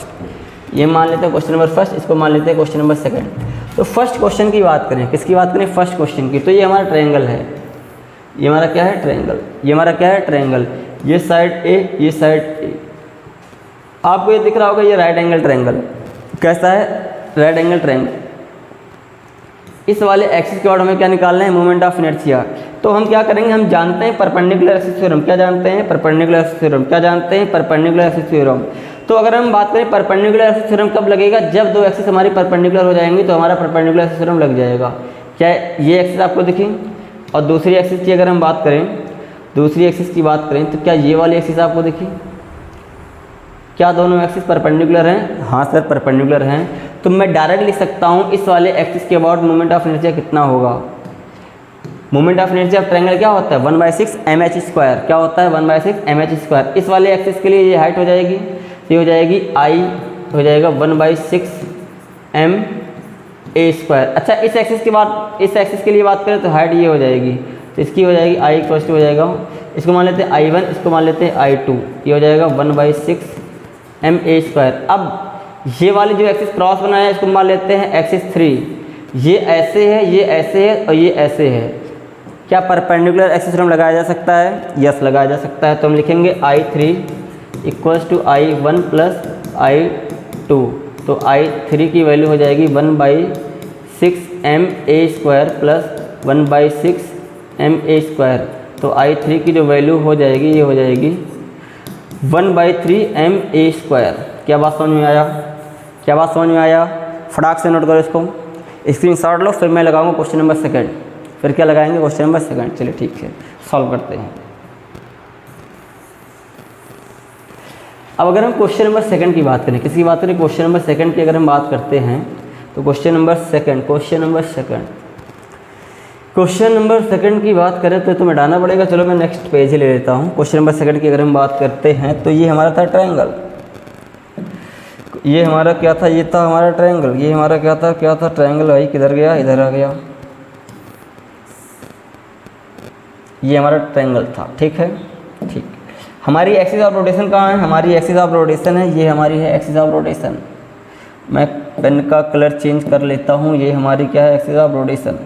ये मान लेते हैं क्वेश्चन नंबर फर्स्ट, इसको मान लेते हैं क्वेश्चन नंबर सेकंड। तो फर्स्ट क्वेश्चन की बात करें, किसकी बात करें? फर्स्ट क्वेश्चन की। तो ये हमारा ट्रायंगल है, ये हमारा क्या है? ट्रायंगल। ये हमारा क्या है? ट्रायंगल। ये साइड ए, ये साइड ए। आपको ये दिख रहा होगा, ये राइट एंगल ट्रायंगल। कैसा है? Right angle triangle. इस वाले एक्सिस के बाद हमें क्या निकालना है? Moment of inertia. तो हम क्या करेंगे? हम जानते हैं परपेंडिकुलर एक्सिस थ्योरम। क्या जानते हैं? Perpendicular axis theorem. क्या जानते हैं? Perpendicular axis theorem. तो अगर हम बात करें परपेंडिकुलर एक्सिस थ्योरम कब लगेगा? जब दो एक्सिस हमारी परपेंडिकुलर हो जाएंगी तो हमारा परपेंडिकुलर एक्सिस थ्योरम लग जाएगा। क्या ये एक्सिस आपको दिखी? और दूसरी एक्सिस की अगर हम बात करें, दूसरी एक्सिस की बात करें तो क्या ये वाली एक्सिस आपको दिखी? क्या दोनों एक्सिस परपेंडिकुलर हैं? हाँ सर, परपेंडिकुलर हैं। तो मैं डायरेक्ट लिख सकता हूँ इस वाले एक्सिस के अबाउट मोमेंट ऑफ इनर्शिया कितना होगा? Moment of inertia of triangle क्या होता है? 1/6 mh²। क्या होता है? 1/6 mh²। इस वाले एक्सिस के लिए ये हाइट हो जाएगी, ये हो जाएगी आई, हो जाएगा 1/6 ma²। अच्छा, इस एक्सिस की बात, इस एक्सिस के लिए बात करें तो हाइट ये हो जाएगी, तो इसकी हो जाएगी आई इक्वल टू हो जाएगा, इसको मान लेते हैं I1, इसको मान लेते हैं I2। ये हो जाएगा 1/6 ma²। अब ये वाली जो एक्सिस क्रॉस बनाया है इसको मान लेते हैं एक्सिस 3। ये ऐसे है, ये ऐसे है और ये ऐसे है। क्या परपेंडिकुलर एक्सिस थ्योरम लगाया जा सकता है? यस, लगाया जा सकता है। तो हम लिखेंगे I3 equals to I1 plus I2। तो I3 की वैल्यू हो जाएगी 1/6 ma² प्लस 1/6 ma²। तो I3 की जो वैल्यू हो जाएगी, ये हो जाएगी 1/3 ma²। क्या बात समझ में आया? क्या बात समझ में आया? फटाक से नोट करो इसको, स्क्रीनशॉट लो, फिर मैं लगाऊंगा क्वेश्चन नंबर सेकंड। फिर क्या लगाएंगे? Question number second. चलिए ठीक है, सॉल्व करते हैं। अब अगर हम क्वेश्चन नंबर सेकंड की बात करें, किसकी बात करें? क्वेश्चन नंबर सेकंड की अगर हम बात करते हैं तो क्वेश्चन नंबर सेकंड की बात करें तो मिटाना पड़ेगा। चलो मैं नेक्स्ट पेज ही ले लेता हूँ। क्वेश्चन नंबर सेकंड की अगर हम बात करते हैं तो ये हमारा था ट्रायंगल। ये हमारा क्या था? ये था हमारा ट्रायंगल। ये हमारा क्या था? ट्रायंगल। भाई किधर गया? इधर आ गया। ये हमारा ट्रायंगल था, ठीक है। ठीक, हमारी एक्सिस ऑफ रोटेशन कहाँ है? हमारी एक्सिस ऑफ रोटेशन है, ये हमारी है एक्सिस ऑफ रोटेशन। मैं पेन का कलर चेंज कर लेता हूँ। ये हमारी क्या है? Axis of rotation.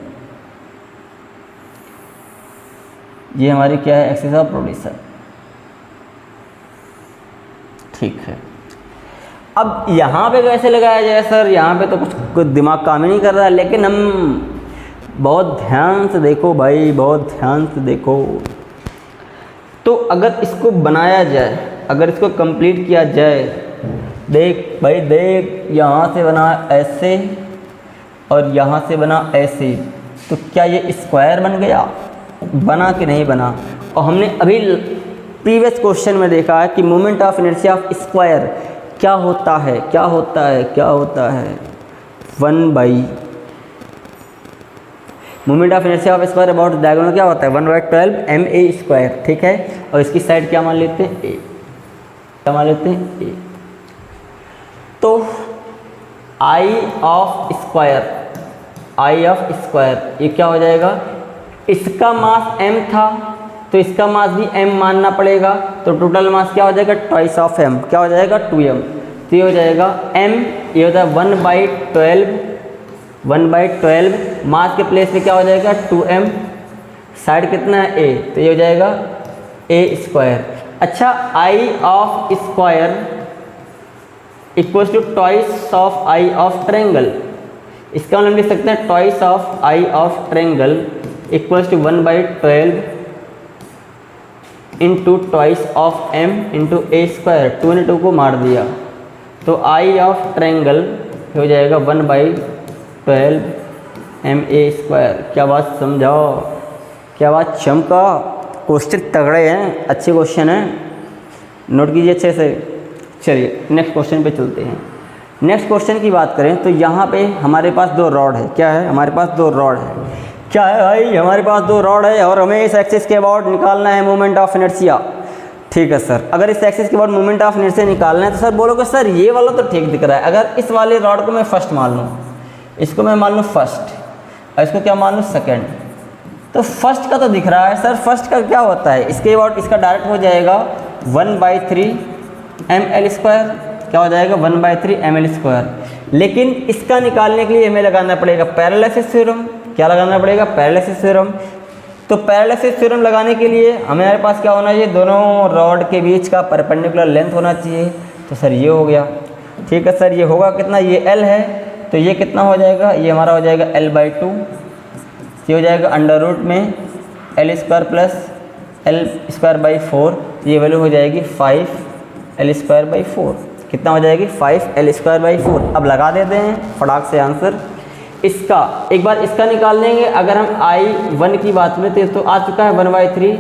ये हमारी क्या है? Axis of rotation. ठीक है। अब यहाँ पे कैसे लगाया जाए सर? यहाँ पे तो कुछ दिमाग काम ही नहीं कर रहा है, लेकिन हम बहुत ध्यान से देखो भाई, बहुत ध्यान से देखो। तो अगर इसको बनाया जाए, अगर इसको कंप्लीट किया जाए, देख भाई देख, यहाँ से बना ऐसे और यहाँ से बना ऐसे, तो क्या ये स्क्वायर बन गया? बना कि नहीं बना? और हमने अभी प्रीवियस क्वेश्चन में देखा है कि moment of inertia of square क्या होता है? 1 moment of inertia of square about diagonal क्या होता है? 1/12 ma²। ठीक है। और इसकी साइड क्या मान लेते हैं? ए। क्या मान लेते हैं? ए। तो आई ऑफ स्क्वायर ये क्या हो जाएगा? इसका मास m था तो इसका मास भी m मानना पड़ेगा। तो टोटल मास क्या हो जाएगा? Twice of m। क्या हो जाएगा? 2m। तो ये हो जाएगा m, ये होता है 1/12। मास के प्लेस पे क्या हो जाएगा? 2m। साइड कितना है? a, तो ये हो जाएगा a²। अच्छा, I of square equals to twice of I of triangle. इसका मतलब लिख सकते हैं twice of I of triangle equals to 1/12 into twice of m into a²। 2 ने 2 को मार दिया, तो आई ऑफ ट्रायंगल हो जाएगा 1/12 ma²। क्या बात समझाओ? क्या बात चमका? क्वेश्चन तगड़े हैं, अच्छे क्वेश्चन हैं, नोट कीजिए अच्छे से। चलिए नेक्स्ट क्वेश्चन पे चलते हैं। नेक्स्ट क्वेश्चन की बात करें तो यहाँ पे हमारे पास 2 रॉड है। क्या है? हमारे पास 2 रॉड है। क्या है भाई? हमारे पास 2 रॉड है और हमें इस एक्सिस के अबाउट निकालना है मोमेंट ऑफ इनर्शिया। ठीक है सर, अगर इस एक्सिस के अबाउट मोमेंट ऑफ इनर्शिया निकालना है तो सर बोलोगे सर ये वाला तो ठीक दिख रहा है। अगर इस वाले रॉड को मैं फर्स्ट मान लूँ, इसको मैं मान लूँ फर्स्ट और इसको क्या मान लूँ सेकेंड, तो फर्स्ट का तो दिख रहा है सर। फर्स्ट का क्या होता है? इसके अबाउट इसका डायरेक्ट हो जाएगा 1/3 ml²। क्या हो जाएगा 1/3 ml²। लेकिन इसका निकालने के लिए हमें लगाना पड़ेगा पैरेलसिस थ्योरम। क्या लगाना पड़ेगा? पैरेलसिस थ्योरम। तो पैरेलसिस थ्योरम लगाने के लिए हमारे पास क्या होना चाहिए? दोनों रॉड के बीच का परपेंडिकुलर लेंथ होना चाहिए। तो सर ये हो गया, ठीक है सर। ये होगा कितना? ये L है, तो ये कितना हो जाएगा? ये हमारा हो जाएगा L/2। ये हो जाएगा अंडर रूट में L² प्लस L²/4। ये वैल्यू हो जाएगी 5L²/4। कितना हो जाएगी? 5L²/4। अब लगा देते हैं फटाक से आंसर इसका। एक बार इसका निकाल लेंगे। अगर हम I1 की बात करें तो आ चुका है 1/3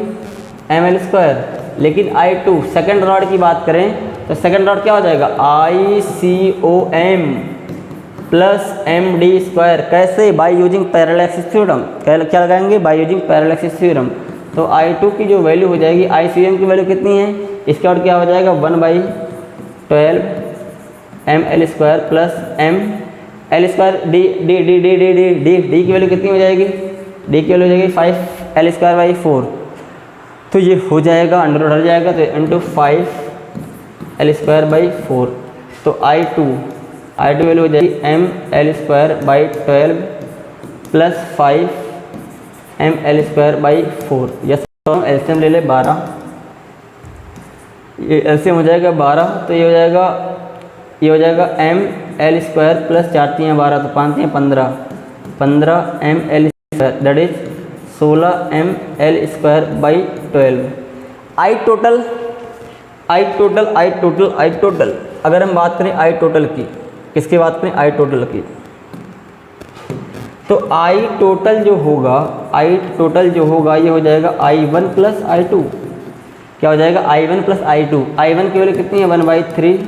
ml²। लेकिन I2 सेकेंड रॉड की बात करें तो सेकेंड रॉड क्या हो जाएगा? ICOM plus MD²। कैसे? By using parallel axis theorem. क्या लगाएंगे? By using parallel axis theorem. तो I2 की जो वैल्यू हो जाएगी, ICOM की वैल्यू कितनी है? इसके बाद क्या हो जाएगा? 1/12 ml² प्लस ml² D की वैल्यू कितनी हो जाएगी? D की वैल्यू हो जाएगी 5L²/4। तो ये हो जाएगा अंडर रूट हट जाएगा, तो इंटू 5L²/4। तो I2 वैल्यू हो जाएगी ml²/12 प्लस 5ml²/4। यस, तो हम एलसीएम ले ले 12। ये एलसीएम हो जाएगा 12, तो ये हो जाएगा ml² प्लस 4 × 12 तो 5 × 15 ml², that is 16 ml²/12। I total अगर हम बात करें आई टोटल की, किसकी बात करें? आई टोटल की। तो आई टोटल जो होगा ये हो जाएगा I1 प्लस I2। क्या हो जाएगा? I1 plus I2। I1 की वैल्यू कितनी है? 1/3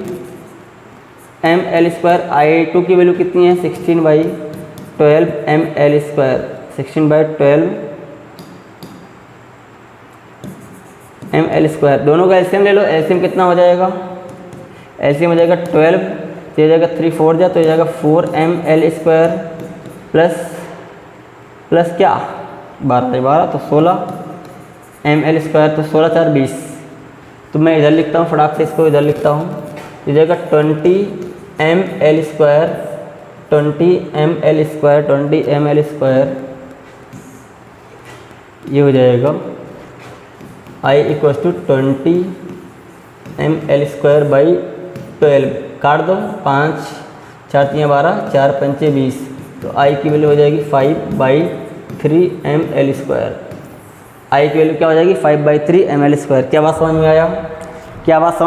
ml²। I2 की वैल्यू कितनी है? 16/12 ml²। 16/12 ml²। दोनों का एलसीएम ले लो। एलसीएम कितना हो जाएगा? एलसीएम हो जाएगा 12, तो हो जाएगा 3 4 जा, तो हो जाएगा 4 ml² प्लस क्या 12 तो 16 ml², तो 16 4 20। तो मैं इधर लिखता हूँ फटाक से, इसको इधर लिखता हूँ। हो जाएगा 20 ml²। ये हो जाएगा I = 20 ml²/12। काट दो, 5 4 × 12 4 5 20। तो I की वैल्यू हो जाएगी 5/3 ml²। I की वैल्यू क्या हो जाएगी? 5/3 ml²। क्या बात समझ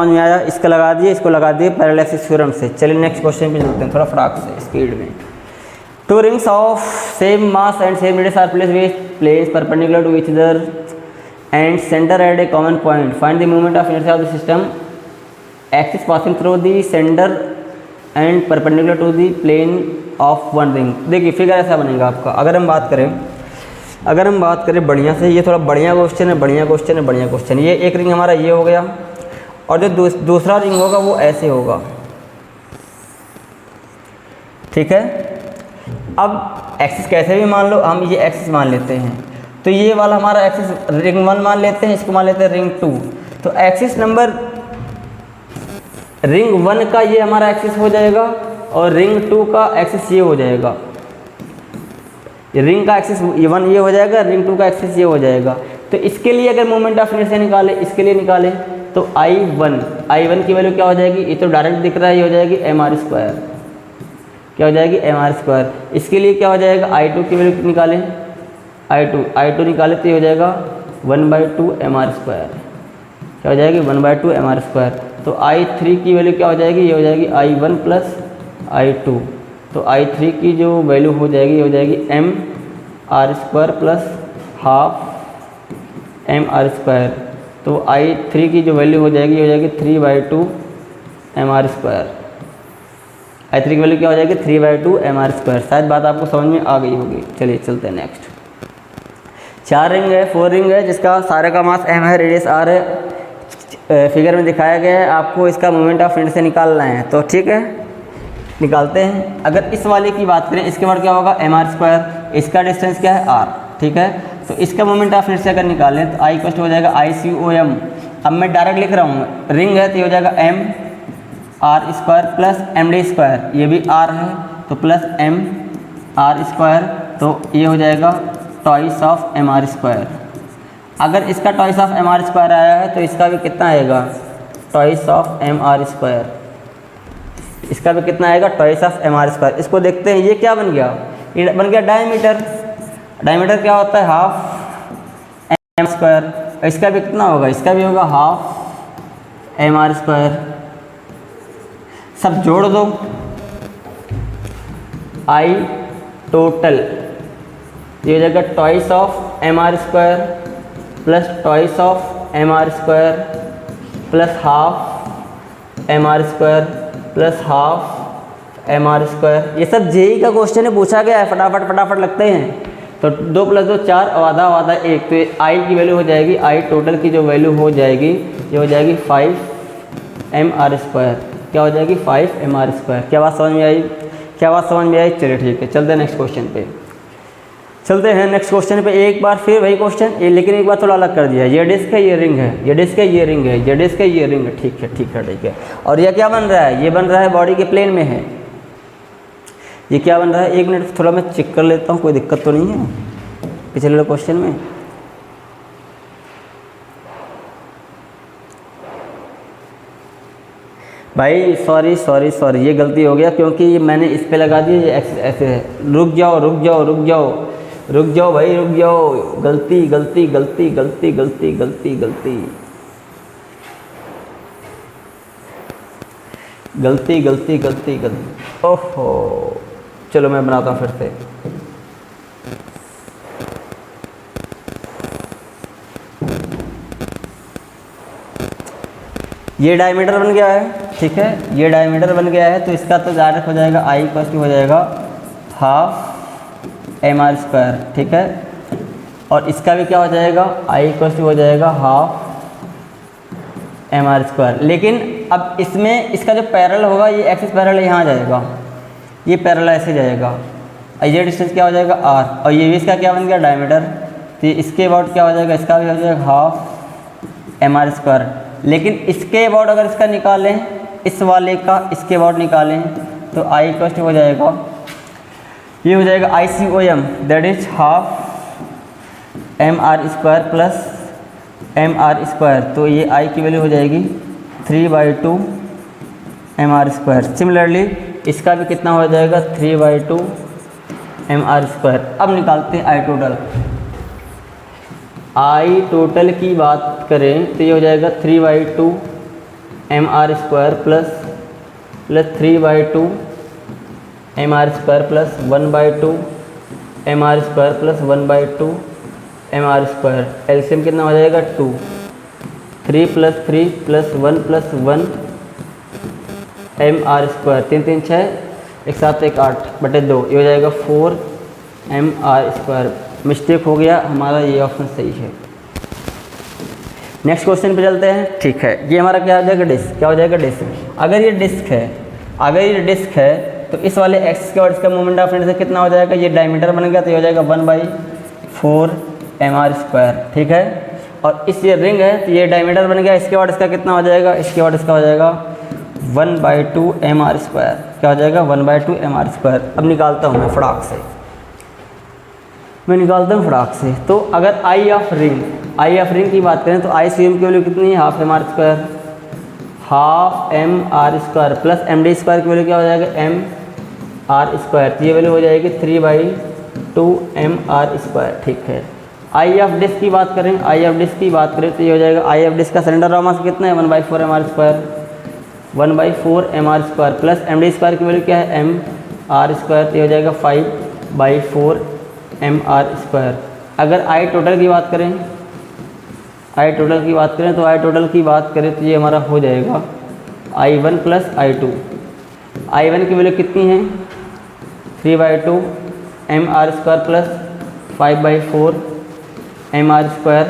में आया? इसका लगा दिए, इसको लगा दिए पैरेलसिस थ्योरम से। चलिए नेक्स्ट क्वेश्चन पे चलते हैं थोड़ा फटाक से स्पीड में। 2 rings of same mass and same radius are placed with planes perpendicular to each other and center at a common point. Find the moment of inertia of the system axis passing through the center and perpendicular to the plane of one ring। देखिए figure ऐसा बनेगा आपका। अगर हम बात करें बढ़िया से, ये थोड़ा बढ़िया क्वेश्चन है। ये एक रिंग हमारा ये हो गया, और जो दूसरा रिंग होगा वो ऐसे होगा, ठीक है। अब एक्सिस कैसे भी मान लो, हम ये एक्सिस मान लेते हैं। तो ये वाला हमारा एक्सिस रिंग 1 मान लेते हैं, इसको मान लेते हैं रिंग 2। तो एक्सिस नंबर रिंग 1 का ये हमारा एक्सिस हो जाएगा, और रिंग 2 का एक्सिस ये हो जाएगा। रिंग का एक्सिस ये 1 ये हो जाएगा, रिंग 2 का एक्सिस ये हो जाएगा। तो इसके लिए अगर मोमेंट ऑफ इनर्शिया निकाले, इसके लिए निकाले तो I1 की वैल्यू क्या हो जाएगी? ये तो डायरेक्ट दिख रहा है, ये हो जाएगी mr²। क्या हो जाएगी? mr²। इसके लिए क्या हो जाएगा? I2 की वैल्यू निकालें, I2 निकाले तो ये हो जाएगा 1/2 mr²। क्या हो जाएगी? 1/2 mr²। तो I3 की वैल्यू क्या हो जाएगी? ये हो जाएगी I1 प्लस I2। तो I3 की जो वैल्यू हो जाएगी ये हो जाएगी mr² प्लस ½ mr²। तो I3 की जो वैल्यू हो जाएगी ये हो जाएगी 3/2 mr²। I3 की वैल्यू क्या हो जाएगी? 3/2 mr²। शायद बात आपको समझ में आ गई होगी। चलिए चलते हैं नेक्स्ट। 4 रिंग है, 4 रिंग है, जिसका सारे का मास m है, रेडियस r है। फिगर में दिखाया गया है, आपको इसका मोमेंट ऑफ इनर्शिया निकालना है। तो ठीक है, निकालते हैं। अगर इस वाले की बात करें, इसके बाद क्या होगा? mr²। इसका डिस्टेंस क्या है? r, ठीक है। तो इसका मोमेंट ऑफ इनर्शिया अगर निकालें तो I = हो जाएगा ICOM। अब मैं डायरेक्ट लिख रहा हूँ, रिंग है तो ये हो जाएगा m R square plus M D square, ये भी आर है तो प्लस एम आर स्क्वायर, तो ये हो जाएगा twice of M R square. अगर इसका twice of M R square आया है तो इसका भी कितना आएगा, twice of M R square. इसका भी कितना आएगा, twice of M R square. इसको देखते हैं, ये क्या बन गया, ये बन गया डायमीटर। डायमीटर क्या होता है, हाफ एम स्क्वायर। इसका भी कितना होगा, इसका भी होगा हाफ एम आर स्क्वायर। सब जोड़ दो, आई टोटल, ये हो जाएगा twice of M R square plus twice of M R square plus half M R square plus half M R square. ये सब जेई का क्वेश्चन है, पूछा गया है, फटाफट फटाफट लगते हैं। तो 2 + 2 4 और आधा आधा 1, तो आई की वैल्यू हो जाएगी, आई टोटल की जो वैल्यू हो जाएगी ये हो जाएगी 5 एम आर स्क्वायर। क्या हो जाएगी, 5 एम आर स्क्वायर। क्या बात समझ में आई, क्या बात समझ में आई? चलिए ठीक है, चलते हैं नेक्स्ट क्वेश्चन पे। चलते हैं नेक्स्ट क्वेश्चन पे। एक बार फिर वही क्वेश्चन, ये लेकिन एक बार थोड़ा अलग कर दिया है। ये डिस्क है, ये रिंग है, ये डिस्क है, ये रिंग है, ये डिस्क है, ये रिंग है। ठीक है ठीक है ठीक है। और ये क्या बन रहा है, ये बन रहा है बॉडी के प्लेन में है। ये क्या बन रहा है, 1 मिनट थोड़ा मैं चेक कर लेता हूँ, कोई दिक्कत तो नहीं है पिछले वाले क्वेश्चन में। भाई सॉरी सॉरी सॉरी, ये गलती हो गया क्योंकि मैंने इस पे लगा दिया, ये ऐसे है। रुक जाओ रुक जाओ रुक जाओ रुक जाओ भाई रुक जाओ, गलती गलती गलती गलती गलती गलती गलती गलती गलती गलती गलती, ओहो। चलो मैं बनाता हूँ फिर से। ये डायमीटर बन गया है, ठीक है, ये डायमीटर बन गया है, तो इसका तो डायरेक्ट हो जाएगा आई इक्वल टू हो जाएगा हाफ एम आर स्क्वायर, ठीक है। और इसका भी क्या हो जाएगा, आई इक्वल टू हो जाएगा हाफ एम आर स्क्वायर। लेकिन अब इसमें इसका जो पैरेलल होगा, ये एक्सिस पैरेलल यहाँ जाएगा, ये पैरेलल ऐसे जाएगा, ये डिस्टेंस क्या हो जाएगा आर, और ये भी इसका क्या बन गया डायमीटर, तो इसके अबाउट क्या हो जाएगा, इसका भी हो जाएगा हाफ एम आर स्क्वायर। लेकिन इसके अबाउट अगर इसका निकालें, इस वाले का इसके अबाउट निकालें, तो आई इक्वल टू हो जाएगा, ये हो जाएगा I C O M, that is half M R square plus M R square. तो ये आई की वैल्यू हो जाएगी 3/2 एम आर स्क्वायर। सिमिलरली इसका भी कितना हो जाएगा 3/2 एम आर स्क्वायर। अब निकालते हैं आई टोटल। आई टोटल की बात करें तो ये हो जाएगा 3/2 M R square plus 3/2 M R square plus 1/2 M R square plus 1/2 M R square. LCM कितना हो जाएगा 2, 3 + 3 + 1 + 1 एम आर स्क्वायर। 3 3 6, 1 7 1 8/2, ये हो जाएगा 4 एम आर स्क्वायर। मिस्टेक हो गया हमारा, ये ऑप्शन सही है। नेक्स्ट क्वेश्चन पे चलते हैं, ठीक है। ये हमारा क्या हो जाएगा डिस्क, क्या हो जाएगा डिस्क। अगर ये डिस्क है, अगर ये डिस्क है तो इस वाले एक्स के और इसका मोमेंट ऑफ इनर्शिया कितना हो जाएगा, ये डायमीटर बन गया तो ये हो जाएगा 1/4 एम आर स्क्वायर, ठीक है। और इस ये रिंग है तो ये डायमीटर बन गया, इसके बाद इसका कितना हो जाएगा, इसके बाद इसका हो जाएगा 1/2 एम आर स्क्वायर। क्या हो जाएगा 1/2 एम आर स्क्वायर। अब निकालता हूँ मैं फटाक से, मैं निकालता हूँ फटाक से। तो अगर आई ऑफ रिंग की बात करें तो आई सी एम की वैल्यू कितनी है, half M R square, half M R square plus M D square की वैल्यू क्या हो जाएगा एम आर स्क्वायर। तो ये वैल्यू हो जाएगी 3/2 एम आर स्क्वायर, ठीक है। आई ऑफ डिस्क की बात करें, आई ऑफ डिस्क की बात करें तो ये हो जाएगा, आई ऑफ डिस्क का सिलेंडर ऑफ मास कितना है 1/4 M R square, 1/4 M R square plus M D square की वैल्यू क्या है एम आर स्क्वायर। तो ये हो जाएगा 5/4 एम आर स्क्वायर। अगर आई टोटल की बात करें, आई टोटल की बात करें तो आई टोटल की बात करें तो ये हमारा हो जाएगा I1 + I2। I1 की वैल्यू कितनी है 3/2 M R square plus 5/4 M R square.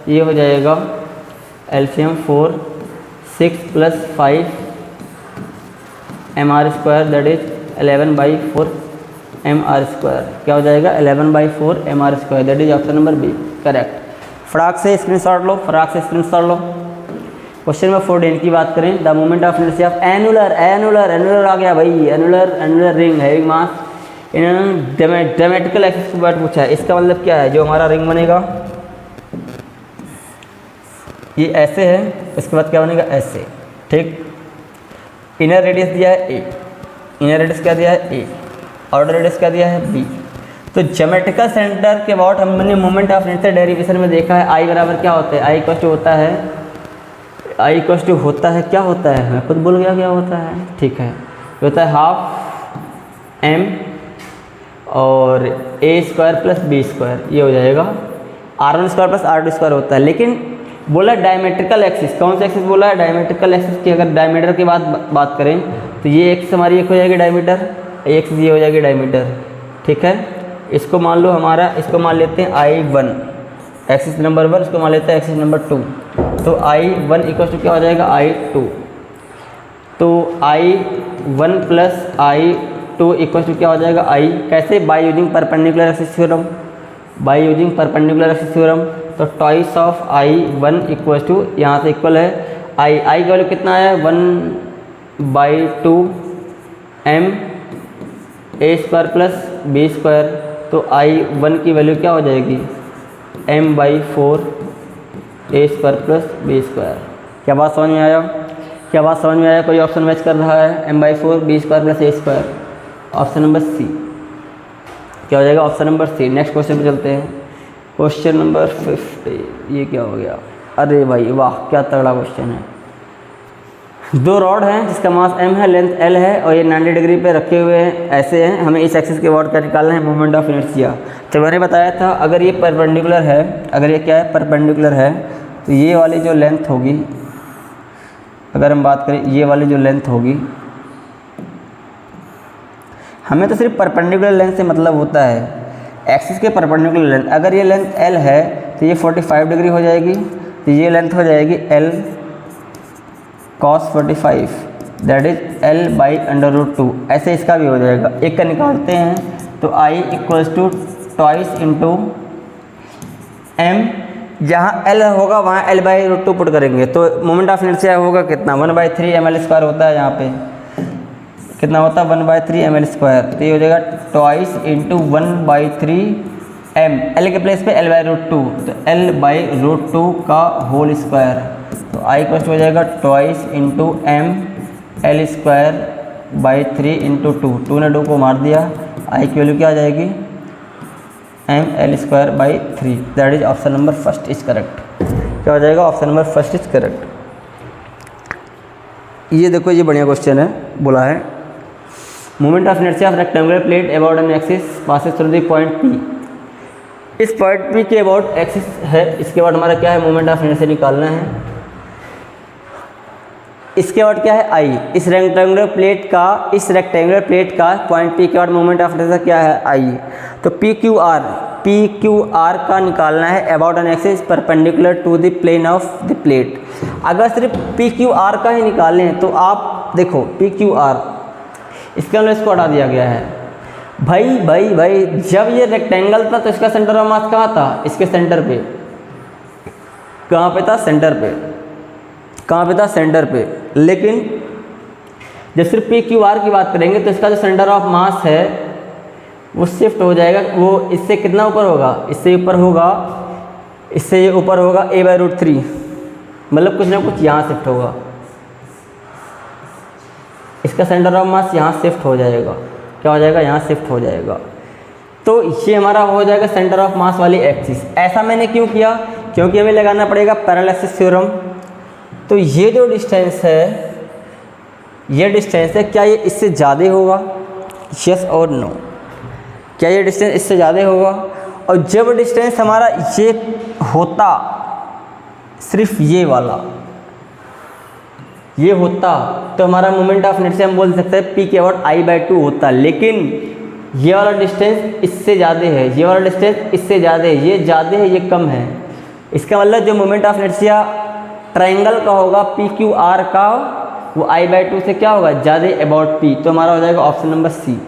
ये हो जाएगा LCM 4, 6 + 5 M R square, that is 11/4 M R square. क्या हो जाएगा 11/4 M R square, that is option number B correct. फटाक से स्क्रीनशॉट लो, फटाक से स्क्रीनशॉट लो। क्वेश्चन नंबर 14 की बात करें, the moment of inertia of annular आ गया भाई, annular ring having mass in diametrical axis के बाद पूछा है। इसका मतलब क्या है, जो हमारा रिंग बनेगा ये ऐसे है, इसके बाद क्या बनेगा ऐसे, ठीक। इनर रेडियस दिया है ए, इनर रेडियस क्या दिया है ए, आउटर रेडियस क्या दिया है बी। तो ज्योमेट्रिकल सेंटर के अबाउट हमने मोमेंट ऑफ इनर्शिया डेरिवेशन में देखा है, आई बराबर क्या होता है, आई इक्वल टू होता है, आई इक्वल टू होता है, क्या होता है मैं खुद भूल गया क्या होता है, ठीक है, ये होता है हाफ एम और ए स्क्वायर प्लस बी स्क्वायर, ये हो जाएगा R1 square plus R2 square होता है। लेकिन बोला डायमेट्रिकल एक्सिस, कौन सा एक्सिस बोला है, डायमेट्रिकल एक्सिस की अगर डायमीटर की बात करें तो ये एक्सिस हमारी एक हो जाएगी डायमीटर, एक्सिस ये हो जाएगी डायमीटर, ठीक है। इसको मान लो हमारा, इसको मान लेते हैं I1 एक्सिस नंबर 1, इसको मान लेते हैं एक्सिस नंबर 2। तो I1 इक्वल टू क्या हो जाएगा I2, तो I1 plus I2 equal to क्या हो जाएगा I, कैसे, by using perpendicular axis theorem, by using perpendicular axis theorem. तो twice of I1 equal to, यहाँ से इक्वल है I का वैल्यू कितना है 1/2 m ए स्क्वायर प्लस बी स्क्वायर। तो I1 की वैल्यू क्या हो जाएगी m/4 ए स्क्वायर प्लस बी स्क्वायर। क्या बात समझ में आया, क्या बात समझ में आया, कोई ऑप्शन मैच कर रहा है, m/4 B square plus A square, option number C क्या हो जाएगा, option number C. Next question पे चलते हैं, क्वेश्चन नंबर 50, ये क्या हो गया, अरे भाई वाह क्या तगड़ा क्वेश्चन है। दो रॉड हैं जिसका मास m है, लेंथ l है और ये 90 डिग्री पे रखे हुए हैं, ऐसे हैं, हमें इस एक्सिस के अबाउट क्या निकालना है, मोमेंट ऑफ इनर्शिया। तो मैंने बताया था अगर ये परपेंडिकुलर है, अगर ये क्या है परपेंडिकुलर है, तो ये वाली जो लेंथ होगी, अगर हम बात करें ये वाली जो लेंथ होगी, हमें तो सिर्फ परपेंडिकुलर लेंथ से मतलब होता है, एक्सिस के परपेंडिकुलर लेंथ। अगर ये लेंथ l है तो ये 45 डिग्री हो जाएगी, तो ये लेंथ हो जाएगी l cos 45, that is l/√2। ऐसे इसका भी हो जाएगा, एक का निकालते हैं तो I equals to twice into m, जहाँ l होगा वहाँ l/√2 पुट करेंगे, तो मोमेंट ऑफ इनर्शिया होगा कितना 1/3 ml² होता है, यहाँ पे कितना होता है 1/3 ml²। तो ये हो जाएगा ट्वाइस इंटू 1/3 m, l के प्लेस पे l/√2, तो l/√2 का होल स्क्वायर। तो I कॉस्ट हो जाएगा twice into m l²/3 into 2 ने 2 को मार दिया, I की वैल्यू क्या आ जाएगी m l²/3, that is option number first is correct. क्या हो जाएगा, option number first is correct. ये देखो ये बढ़िया क्वेश्चन है, बोला है moment of inertia of rectangular plate about an axis passes through the point P। इस पॉइंट P के अबाउट एक्सिस है, इसके बाद हमारा क्या है मोमेंट ऑफ इनर्शिया निकालना है। इसके बाद क्या है I, इस रेक्टेंगुलर प्लेट का पॉइंट P के बाद मोमेंट ऑफ इनर्शिया क्या है I। तो PQR का निकालना है about an axis perpendicular to the plane of the plate. अगर सिर्फ PQR का ही निकालें तो आप देखो PQR, इसके अंदर इसको हटा दिया गया है। भाई जब ये रेक्टेंगल था तो इसका सेंटर ऑफ मास कहाँ था, इसके सेंटर पे, कहाँ पे था, सेंटर पे, कहाँ पे था, सेंटर पे। लेकिन जब सिर्फ PQR की बात करेंगे तो इसका जो सेंटर ऑफ मास है वो शिफ्ट हो जाएगा, वो इससे कितना ऊपर होगा, इससे ऊपर होगा, इससे ये ऊपर होगा a/√3, मतलब कुछ ना कुछ यहाँ शिफ्ट होगा, इसका सेंटर ऑफ मास यहाँ शिफ्ट हो जाएगा। क्या हो जाएगा, यहाँ शिफ्ट हो जाएगा। तो ये हमारा हो जाएगा सेंटर ऑफ मास वाली एक्सिस। ऐसा मैंने क्यों किया, क्योंकि हमें लगाना पड़ेगा पैरेलल एक्सिस थ्योरम। तो ये जो डिस्टेंस है, ये डिस्टेंस है, क्या ये इससे ज़्यादा होगा, यस और नो, क्या ये डिस्टेंस इससे ज़्यादा होगा। और जब डिस्टेंस हमारा ये होता, सिर्फ ये वाला ये होता, तो हमारा मोमेंट ऑफ इनर्शिया हम बोल सकते हैं P के अबाउट I/2 होता। लेकिन ये वाला डिस्टेंस इससे ज़्यादा है, ये वाला डिस्टेंस इससे ज़्यादा है, ये ज़्यादा है, ये कम है। इसका मतलब जो मोमेंट ऑफ इनर्शिया ट्रायंगल का होगा PQR का, वो I/2 से क्या होगा, ज़्यादा अबाउट P। तो हमारा हो जाएगा ऑप्शन नंबर सी।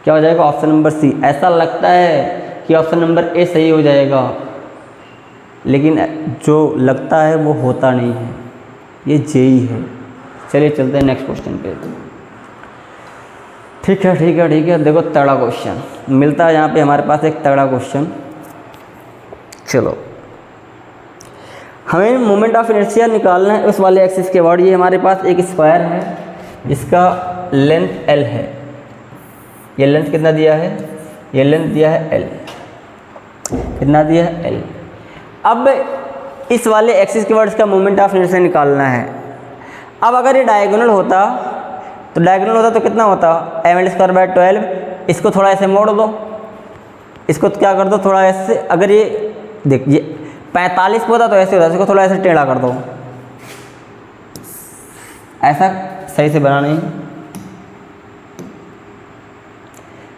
क्या हो जाएगा, ऑप्शन नंबर सी। ऐसा लगता है कि ऑप्शन नंबर ए सही हो जाएगा, लेकिन जो लगता है वो होता नहीं है। ये जेई है। चलिए चलते हैं नेक्स्ट क्वेश्चन पे। ठीक है। देखो तगड़ा क्वेश्चन मिलता है यहाँ पे हमारे पास, एक तगड़ा क्वेश्चन। चलो, हमें मोमेंट ऑफ इनर्शिया निकालना है उस वाले एक्सिस के अबाउट। ये हमारे पास एक स्क्वायर है, इसका लेंथ एल है। ये लेंथ कितना दिया है? ये लेंथ दिया है एल। कितना दिया है? एल। अब इस वाले एक्सिस के अबाउट इसका मोमेंट ऑफ इनर्शिया निकालना है। अब अगर ये डायगोनल होता तो कितना होता? ml²/12। इसको थोड़ा ऐसे मोड़ दो, इसको क्या कर दो थोड़ा ऐसे। अगर ये देखिए 45 पे होता तो ऐसे होता, इसको थोड़ा ऐसे टेढ़ा कर दो। ऐसा सही से बना नहीं।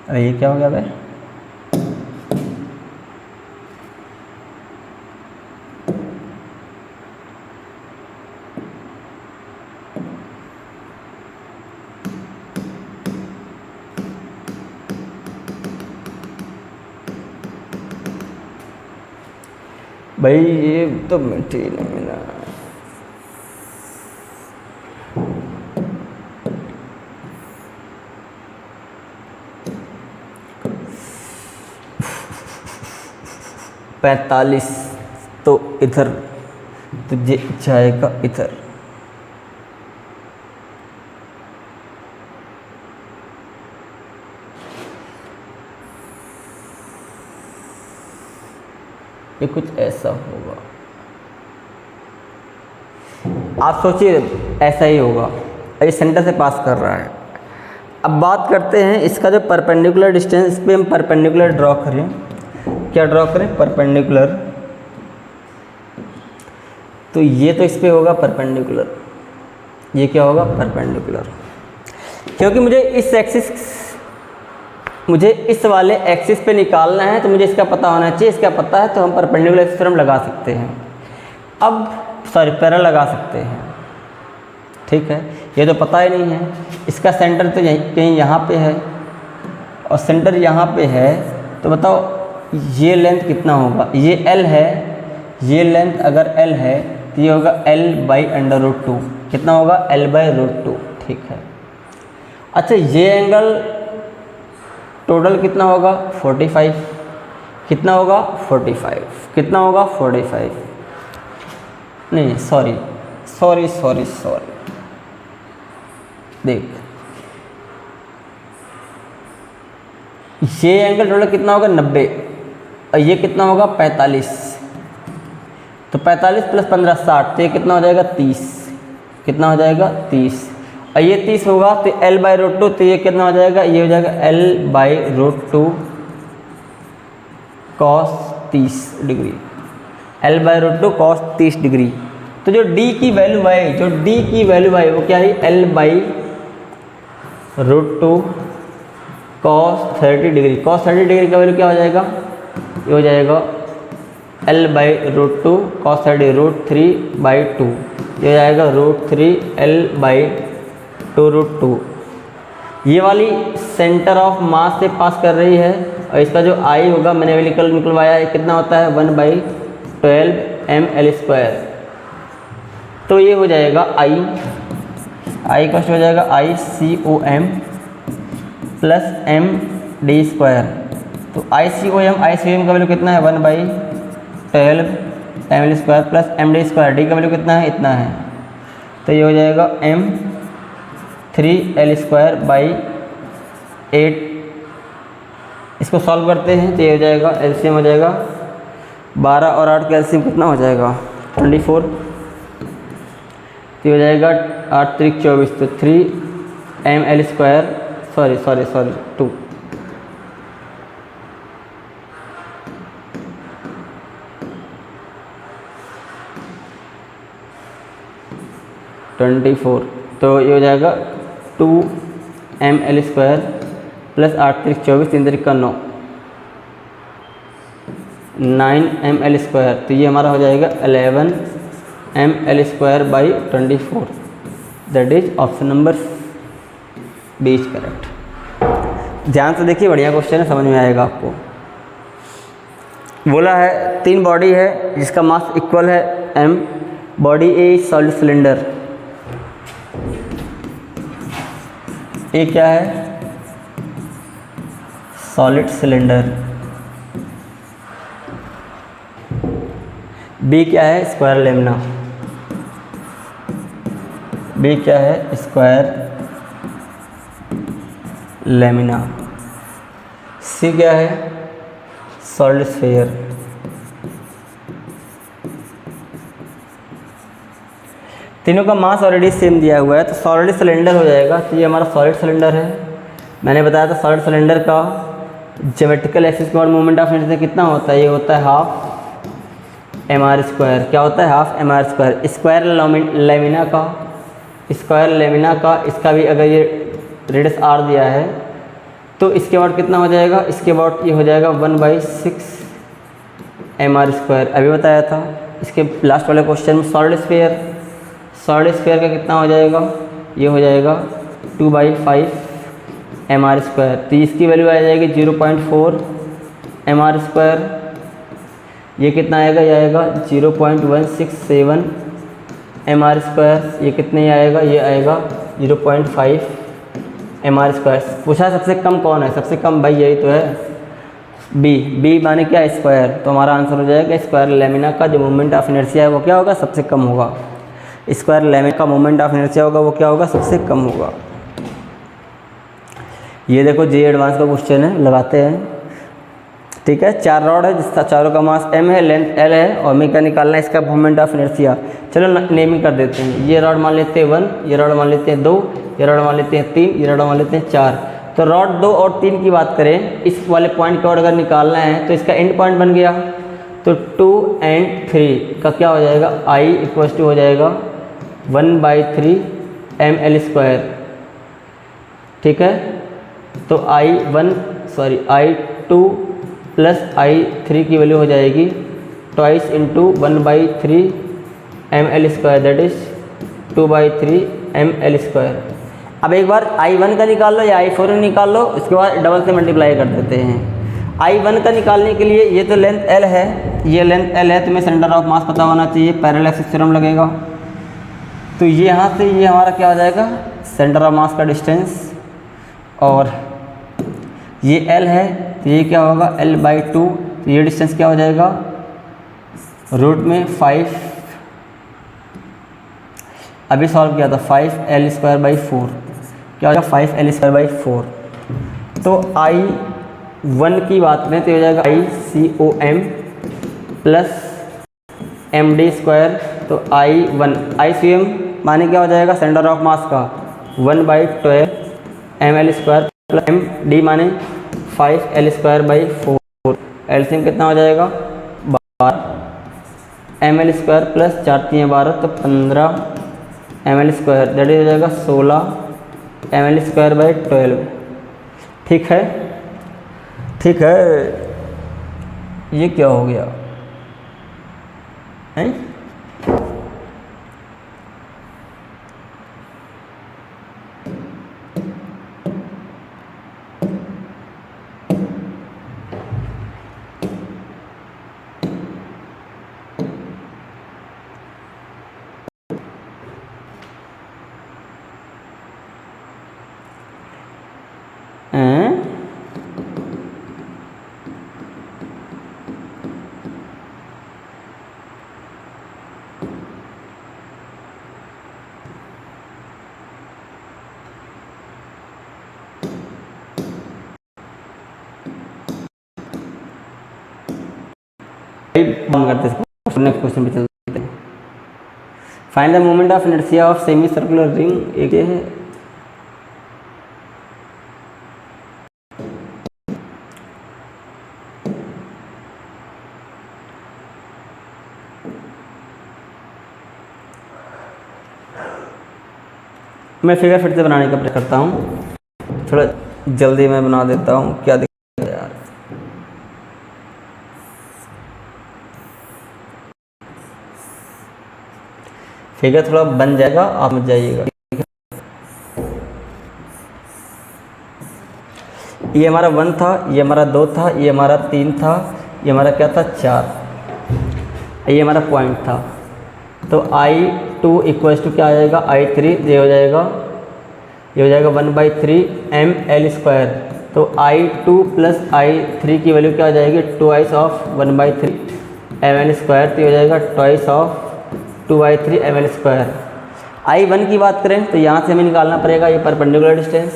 अरे ये क्या हो गया भाई? भाई ये तो मिट्टी नहीं मिला। पैंतालीस तो इधर तुझे जाएगा इधर। ये कुछ ऐसा होगा, आप सोचिए ऐसा ही होगा। ये सेंटर से पास कर रहा है। अब बात करते हैं इसका जो परपेंडिकुलर डिस्टेंस, इस पर हम परपेंडिकुलर ड्रॉ करें। क्या ड्रॉ करें? परपेंडिकुलर। तो ये तो इस पे होगा परपेंडिकुलर, ये क्या होगा? परपेंडिकुलर। क्योंकि मुझे इस वाले एक्सिस पे निकालना है, तो मुझे इसका पता होना चाहिए। इसका पता है तो हम परपेंडिकुलर एक्सिस पर हम लगा सकते हैं। पैरेलल लगा सकते हैं। ठीक है, ये तो पता ही नहीं है। इसका सेंटर तो कहीं यहाँ पे है और सेंटर यहाँ पे है, तो बताओ ये लेंथ कितना होगा? ये एल है, ये लेंथ अगर एल है तो ये होगा l/√2। कितना होगा? l/√2। ठीक है। अच्छा, ये एंगल टोटल कितना होगा? 45। कितना होगा? 45। कितना होगा? 45। नहीं सॉरी, देख, ये एंगल टोटल कितना होगा? 90 और ये कितना होगा? 45। तो 45 + 15 60, तो ये कितना हो जाएगा? 30। कितना हो जाएगा? 30। और ये 30 होगा तो l/√2, तो ये कितना हो जाएगा? ये हो जाएगा l/√2 cos 30 degree. l/√2 cos 30 degree. तो जो d की वैल्यू है, वो क्या है? l/√2 cos 30 degree. cos 30 degree का वैल्यू क्या हो जाएगा? ये हो जाएगा l/√2 cos 30 √3/2। ये हो जाएगा √3 l/2√2। ये वाली सेंटर ऑफ मास से पास कर रही है और इसका जो आई होगा मैंने अभी निकलवाया है, कितना होता है? 1/12 ml²। तो ये हो जाएगा आई कॉस्ट हो जाएगा ICOM + md²। तो ICOM का वैल्यू कितना है? 1/12 ml² + md²। डी का वैल्यू कितना है? इतना है। तो ये हो जाएगा m3l²/8। इसको सॉल्व करते हैं तो ये हो जाएगा, एलसीएम हो जाएगा 12 और 8 का एलसीएम कितना हो जाएगा? 24। तो हो जाएगा 8 × 3 = 24। तो 3 ml², सॉरी 2। तो ये हो जाएगा 2 ml² + 8 × 3 = 24, 3 × 3 = 9, 9 ml²। तो ये हमारा हो जाएगा 11 ml²/24। That is option number B is correct. ध्यान से देखिए, बढ़िया क्वेश्चन है, समझ में आएगा आपको। बोला है 3 बॉडी है जिसका मास इक्वल है m। Body A solid cylinder A क्या है? Solid cylinder. बी क्या है? Square lamina. बी क्या है? Square lamina. सी क्या है? Solid sphere. तीनों का मास ऑलरेडी सेम दिया हुआ है, तो सॉलिड सिलेंडर हो जाएगा। तो ये हमारा सॉलिड सिलेंडर है। मैंने बताया था सॉलिड सिलेंडर का ज्योमेट्रिकल एक्सिस के बाद मोमेंट ऑफ इनर्शिया कितना होता है? ये होता है हाफ mr स्क्वायर। क्या होता है? Half mr square. Square lamina का इसका भी अगर ये रेडियस r दिया है तो इसके बाद कितना हो जाएगा? इसके बाद ये हो जाएगा 1/6 mr स्क्वायर। अभी बताया था। इसके लास्ट वाले क्वेश्चन में सॉलिड स्फीयर का कितना हो जाएगा? ये हो जाएगा 2/5 mr स्क्वायर। तो इसकी वैल्यू आ जाएगी 0.4 mr स्क्वायर। ये कितना आएगा? ये आएगा 0.167 mr स्क्वायर। ये कितने आएगा? ये आएगा 0.5 mr स्क्वायर। पूछा सबसे कम कौन है? सबसे कम भाई यही तो है, बी माने क्या? स्क्वायर। तो हमारा आंसर हो जाएगा स्क्वायर लेमिना का जो मोमेंट ऑफ इनर्शिया है वो क्या होगा? सबसे कम होगा। स्क्वायर लेमिना का मोमेंट ऑफ इनर्शिया होगा वो क्या होगा? सबसे कम होगा। ये देखो जे एडवांस का क्वेश्चन है, लगाते हैं। ठीक है, 4 रॉड है जिसका चारों का मास m है, लेंथ l है और हमें क्या निकालना है? इसका मोमेंट ऑफ इनर्शिया। चलो नेमिंग कर देते हैं। ये रॉड मान लेते हैं 1, ये रॉड मान लेते हैं 2, ये रॉड मान लेते हैं 3, ये रॉड मान लेते हैं 4। तो रॉड 2 और 3 की बात करें, इस वाले पॉइंट का अगर निकालना है तो इसका एंड पॉइंट बन गया। तो 2 और 3 का क्या हो जाएगा? I इक्वल टू हो जाएगा 1/3 ml स्क्वायर। ठीक है, तो I2 प्लस I3 की वैल्यू हो जाएगी twice into 1/3 ml square, that is 2/3 ml square. अब एक बार I1 का निकाल लो या I4 का निकाल लो, इसके बाद डबल से मल्टीप्लाई कर देते हैं। I1 का निकालने के लिए ये तो लेंथ L है, ये लेंथ L है, तुम्हें सेंटर ऑफ मास पता होना चाहिए, पैरेलल एक्सिस थ्योरम लगेगा। तो ये यहाँ से ये हमारा क्या हो जाएगा? सेंटर ऑफ मास का डिस्टेंस। और ये L है तो ये क्या होगा? L/2। तो ये डिस्टेंस क्या हो जाएगा? रूट में 5, अभी सॉल्व किया था, 5l²/4। क्या हो जाएगा? 5l²/4। तो I1 की बात करें तो हो जाएगा ICOM प्लस md स्क्वायर। तो ICOM माने क्या हो जाएगा? सेंटर ऑफ मास का 1/12 ml स्क्वायर प्लस md माने 5l²/4। एलसीएम कितना हो जाएगा? 12 ml स्क्वायर प्लस 4 3 12, तो 15 ml स्क्वायर, दैट हो जाएगा 16 ml स्क्वायर/12। ठीक है, ठीक है। ये क्या हो गया है? बंद करते हैं, नेक्स्ट क्वेश्चन पे चलते हैं। Find the moment of inertia of semi circular ring. एक है मैं फिगर फिर से बनाने का प्रयास करता हूँ, थोड़ा जल्दी मैं बना देता हूँ। क्या दिक्कत है यार? फिगर थोड़ा बन जाएगा, आप मत जाइएगा। ये हमारा 1 था, ये हमारा 2 था, ये हमारा 3 था, ये हमारा क्या था? 4। ये हमारा पॉइंट था। तो I2 इक्वल्स टू क्या आ जाएगा? I3। ये हो जाएगा ये हो जाएगा 1/3 ml²। तो I2 प्लस I3 की वैल्यू क्या हो जाएगी, 2 ऑफ 1/3 ml²। तो ये हो जाएगा 2 ऑफ 2/3 ml²। I1 की बात करें तो यहाँ से हमें निकालना पड़ेगा ये परपेंडिकुलर डिस्टेंस,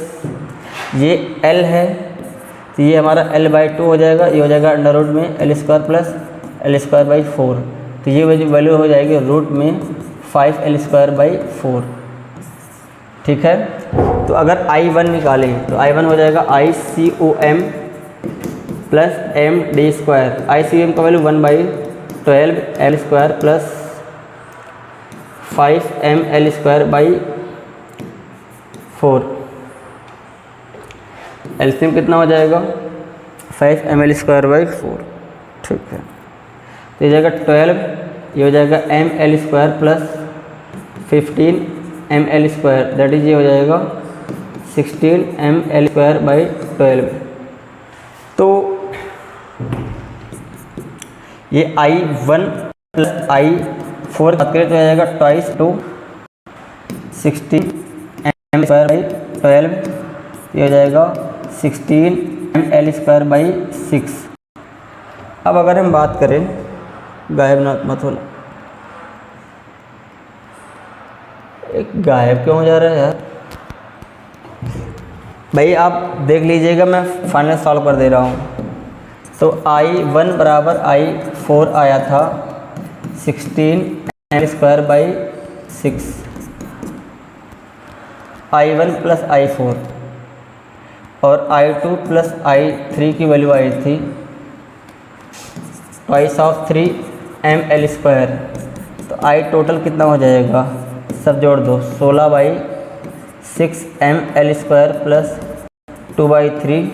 ये L है तो ये हमारा L/2 हो जाएगा, ये हो जाएगा अंडर रूट में L² प्लस L²/4। तो ये वैल्यू हो जाएगी रूट में 5L²/4। ठीक है। तो अगर I1 निकालें तो I1 हो जाएगा ICOM प्लस MD²। ICOM का value 1/12 L² plus 5 ml²/4। LCM कितना हो जाएगा, 5 ml²/4। ठीक है। तो ये जाएगा 12, ये हो जाएगा ml² plus 15 ml², that is ये हो जाएगा 16 ml²/12। तो ये I1 प्लस I4 बात करें तो आ जाएगा 2 16 ml²/12, ये हो जाएगा 16 ml²/6। अब अगर हम बात करें, गायब ना मत होना, एक गायब क्यों हो जा रहा है यार भाई, आप देख लीजिएगा, मैं फाइनल सॉल्व कर दे रहा हूँ। तो I1 बराबर I4 आया था 16 ml²/6। I1 प्लस I4 और I2 प्लस I3 की वैल्यू आई थी 2 ऑफ 3 ml²। तो I टोटल कितना हो जाएगा, सब जोड़ दो, 16/6 ml² plus 2/3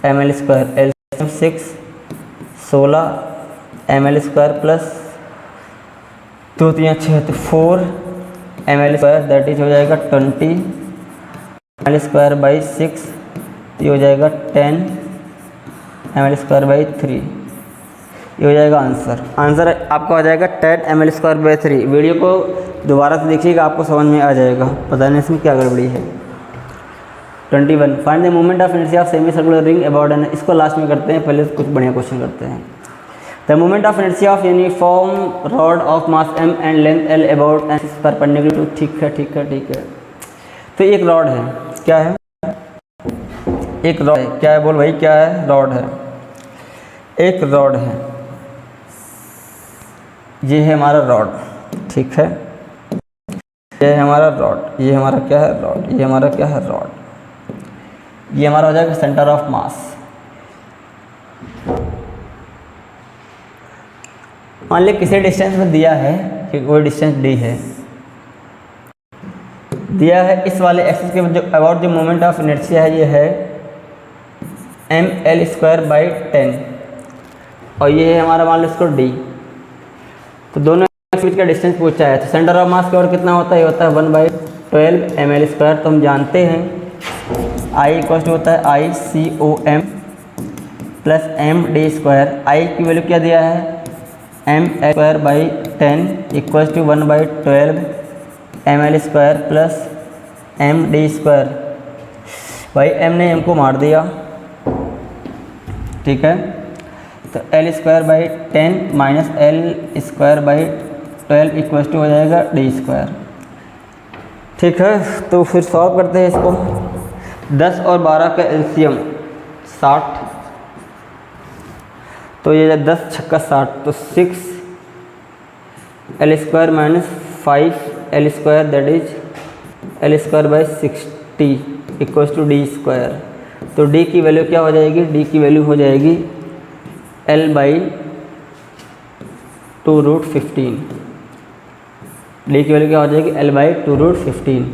ml²। LCM 6 16 ml² plus 2 3 6 तो 4 ml², दैट इज हो जाएगा 20 ml²/6। ये हो जाएगा 10 ml²/3। ये हो जाएगा आंसर आपका हो जाएगा 10 ml²/3। वीडियो को दोबारा से देखिएगा, आपको समझ में आ जाएगा, पता नहीं इसमें क्या गड़बड़ी है। 21 find the moment of inertia of semi circular ring about an, इसको लास्ट में करते हैं, पहले कुछ बढ़िया क्वेश्चन करते हैं। The moment of inertia of uniform rod of mass m and length l about an perpendicular to, ठीक है। तो एक रॉड है, क्या है, एक रॉड है, क्या है बोल भाई, क्या है, रॉड है, एक रॉड है, ये है हमारा रॉड, ठीक है, ये है हमारा रॉड, ये हमारा क्या है, रॉड, ये हमारा क्या है, रॉड, ये हमारा हो जाएगा सेंटर ऑफ मास। मान लिया किसी डिस्टेंस में दिया है कि कोई डिस्टेंस d है, दिया है इस वाले एक्सिस के जो अबाउट जो मोमेंट ऑफ इनर्शिया है, ये है ml²/10 और ये है हमारा मान लो इसको d। तो दोनों एक्सिस का डिस्टेंस पूछा है, तो सेंटर ऑफ मास का और कितना होता है, ये होता है 1/12 ml²। तो हम जानते हैं I इक्वल टू होता है ICOM प्लस MD²। I की वैल्यू क्या दिया है, ml²/10 equal to 1/12 ml² plus MD²। भाई m ने m को मार दिया, ठीक है। तो L²/10 minus L²/12 equal to हो जाएगा D²। ठीक है, तो फिर सॉल्व करते हैं इसको। 10 और 12 का एलसीएम 60, तो ये 10 छक्का 60, तो 6 L² minus 5 L² that is L²/60 equal to D²। तो D की वैल्यू क्या हो जाएगी, D की वैल्यू हो जाएगी L/2√15। D की वैल्यू क्या हो जाएगी, L/2√15।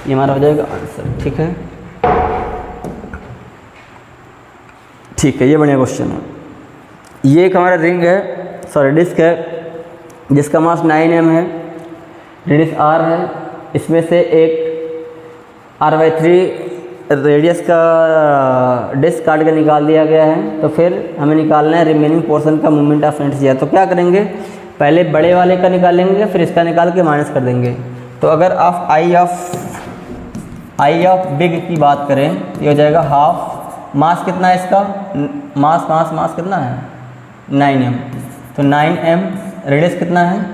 ये हमारा हो जाएगा आंसर, ठीक है। ठीक है, ये बढ़िया क्वेश्चन है। ये एक हमारा रिंग है, सॉरी डिस्क है, जिसका मास 9m है, रेडियस r है। इसमें से एक r/3 रेडियस का डिस्क काट के निकाल दिया गया है। तो फिर हमें निकालना है रिमेनिंग पोर्शन का मोमेंट ऑफ इनर्शिया। तो क्या करेंगे, पहले बड़े वाले का निकालेंगे, फिर इसका निकाल के माइनस कर देंगे। तो अगर आप आई ऑफ बिग की बात करें तो ये हो जाएगा हाफ, मास कितना है इसका, मास कितना है 9m, तो 9m, रेडियस कितना है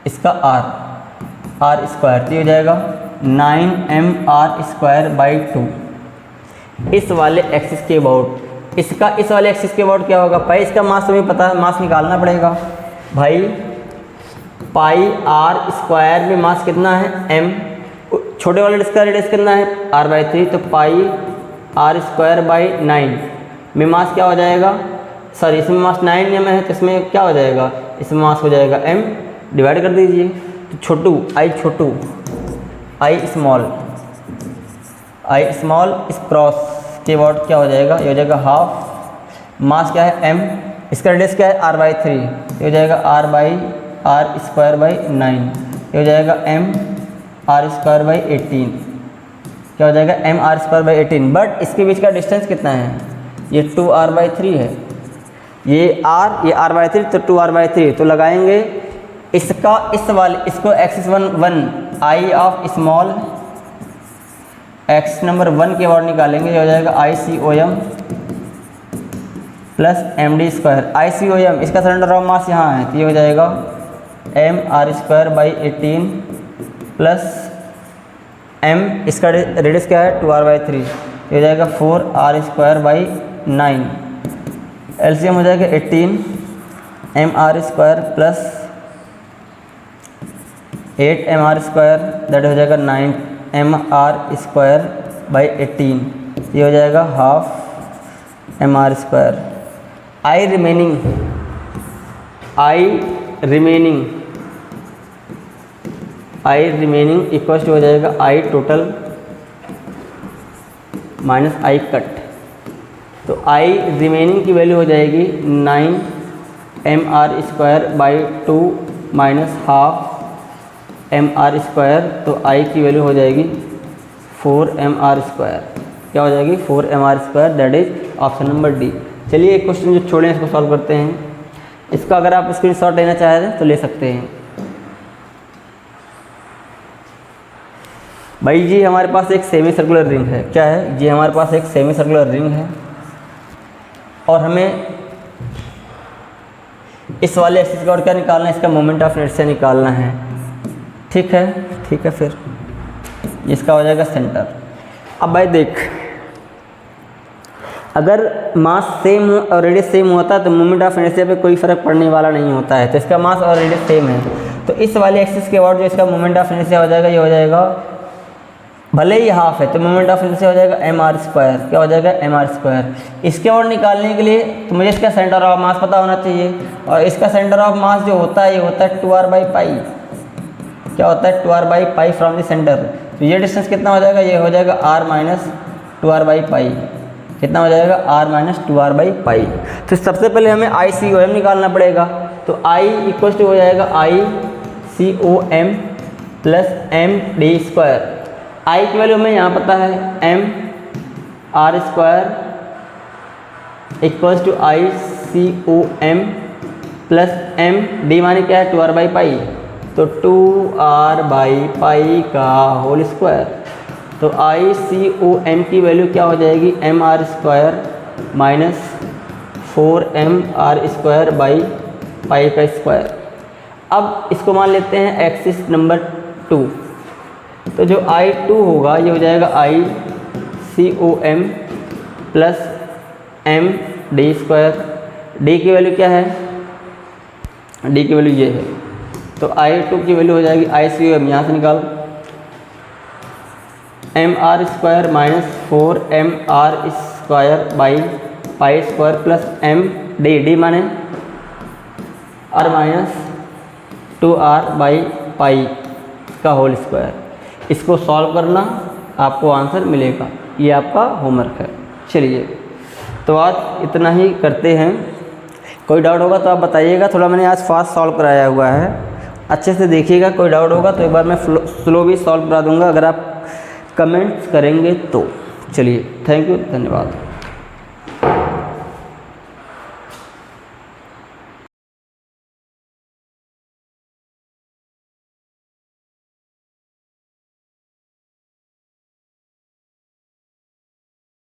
इसका r स्क्वायर, तो ये हो जाएगा 9mr²/2। इस वाले एक्सिस के अबाउट, इस वाले एक्सिस के अबाउट क्या होगा भाई, इसका मास तुम्हें पता है, मास निकालना पड़ेगा भाई। पाई r² में मास कितना है m, छोटे वाले डिस्क का रेडियस कितना है r/3, तो पाई r²/9 में मास क्या हो जाएगा, सॉरी इसमें मास 9m है तो इसमें क्या हो जाएगा, इसमें मास हो जाएगा m, डिवाइड कर दीजिए, तो छोटू आई स्मॉल इस क्रॉस के अबाउट क्या हो जाएगा, ये हो जाएगा हाफ, मास क्या है m, इसका रेडियस क्या है r/3, ये हो जाएगा r/r²/9, ये हो जाएगा mr²/18, क्या हो जाएगा mr²/18, बट इसके बीच का डिस्टेंस कितना है, ये 2r/3 है, ये r/3 तो 2r/3, तो लगाएंगे इसका इस वाले, इसको axis 1 I of small, x number 1 के अबाउट निकालेंगे, ये हो जाएगा ICOM प्लस MD², ICOM इसका सेंटर ऑफ मास यहाँ है, तो ये हो जाएगा mr²/18 प्लस m, इसका रेडियस क्या है 2r/3, ये हो जाएगा 4r²/9, LCM हो जाएगा 18 mr² प्लस 8mr², दैट हो जाएगा 9mr²/18, ये हो जाएगा हाफ mr²। I remaining equal to हो जाएगा I total minus I cut, तो आई रिमेनिंग की वैल्यू हो जाएगी 9mr²/2 माइनस हाफ mr², तो आई की वैल्यू हो जाएगी 4mr², क्या हो जाएगी 4mr², that is option number D. चलिए एक क्वेश्चन जो छोड़े हैं इसको सॉल्व करते हैं, इसका अगर आप स्क्रीनशॉट लेना चाहें तो ले सकते हैं। भाई जी हमारे पास एक सेमी सर्कुलर रिंग है, क्या है जी, हमारे पास एक सेमी सर्कुलर रिंग है और हमें इस वाले एक्सिस का और क्या निकालना है, इसका मोमेंट ऑफ इनर्शिया निकालना है, ठीक है फिर इसका हो जाएगा सेंटर। अब भाई देख, अगर मास सेम और रेडियस सेम होता है तो मोमेंट ऑफ इनर्शिया पे कोई फ़र्क पड़ने वाला नहीं होता है, तो इसका मास और रेडियस सेम है, तो इस वाले एक्सिस के अबाउट जो इसका मोमेंट ऑफ इनर्शिया हो जाएगा, ये हो जाएगा भले ही हाफ है तो मोमेंट ऑफ इनर्शिया हो जाएगा mr², क्या हो जाएगा mr²। इसके अबाउट निकालने के लिए तो मुझे इसका सेंटर ऑफ मास पता होना चाहिए, और इसका सेंटर ऑफ मास जो होता है ये होता है 2r/पाई, क्या होता है 2r/पाई फ्रॉम द सेंटर, तो ये डिस्टेंस कितना हो जाएगा, ये हो जाएगा r-2r/पाई, कितना हो जाएगा r-2r/पाई। तो सबसे पहले हमें ICOM निकालना पड़ेगा, तो I इक्वल टू हो जाएगा ICOM प्लस MD², I की वैल्यू हमें यहाँ पता है mr² equal to ICOM plus MD माने क्या है 2r/पाई, तो 2r/पाई का होल स्क्वायर, तो ICOM की वैल्यू क्या हो जाएगी mr² माइनस 4mr²/पाई का स्क्वायर। अब इसको मान लेते हैं एक्सिस नंबर 2, तो जो I2 होगा ये हो जाएगा ICOM प्लस MD², D की वैल्यू क्या है, D की वैल्यू ये है, तो I2 की वैल्यू हो जाएगी ICOM यहाँ से निकाल mr² माइनस 4mr²/पाई² प्लस MD माने r माइनस 2r/पाई का होल स्क्वायर। इसको सॉल्व करना, आपको आंसर मिलेगा, ये आपका होमवर्क है। चलिए तो आज इतना ही करते हैं, कोई डाउट होगा तो आप बताइएगा, थोड़ा मैंने आज फास्ट सॉल्व कराया हुआ है, अच्छे से देखिएगा, कोई डाउट होगा तो एक बार मैं स्लो भी सॉल्व करा दूंगा अगर आप कमेंट्स करेंगे तो। चलिए थैंक यू, धन्यवाद।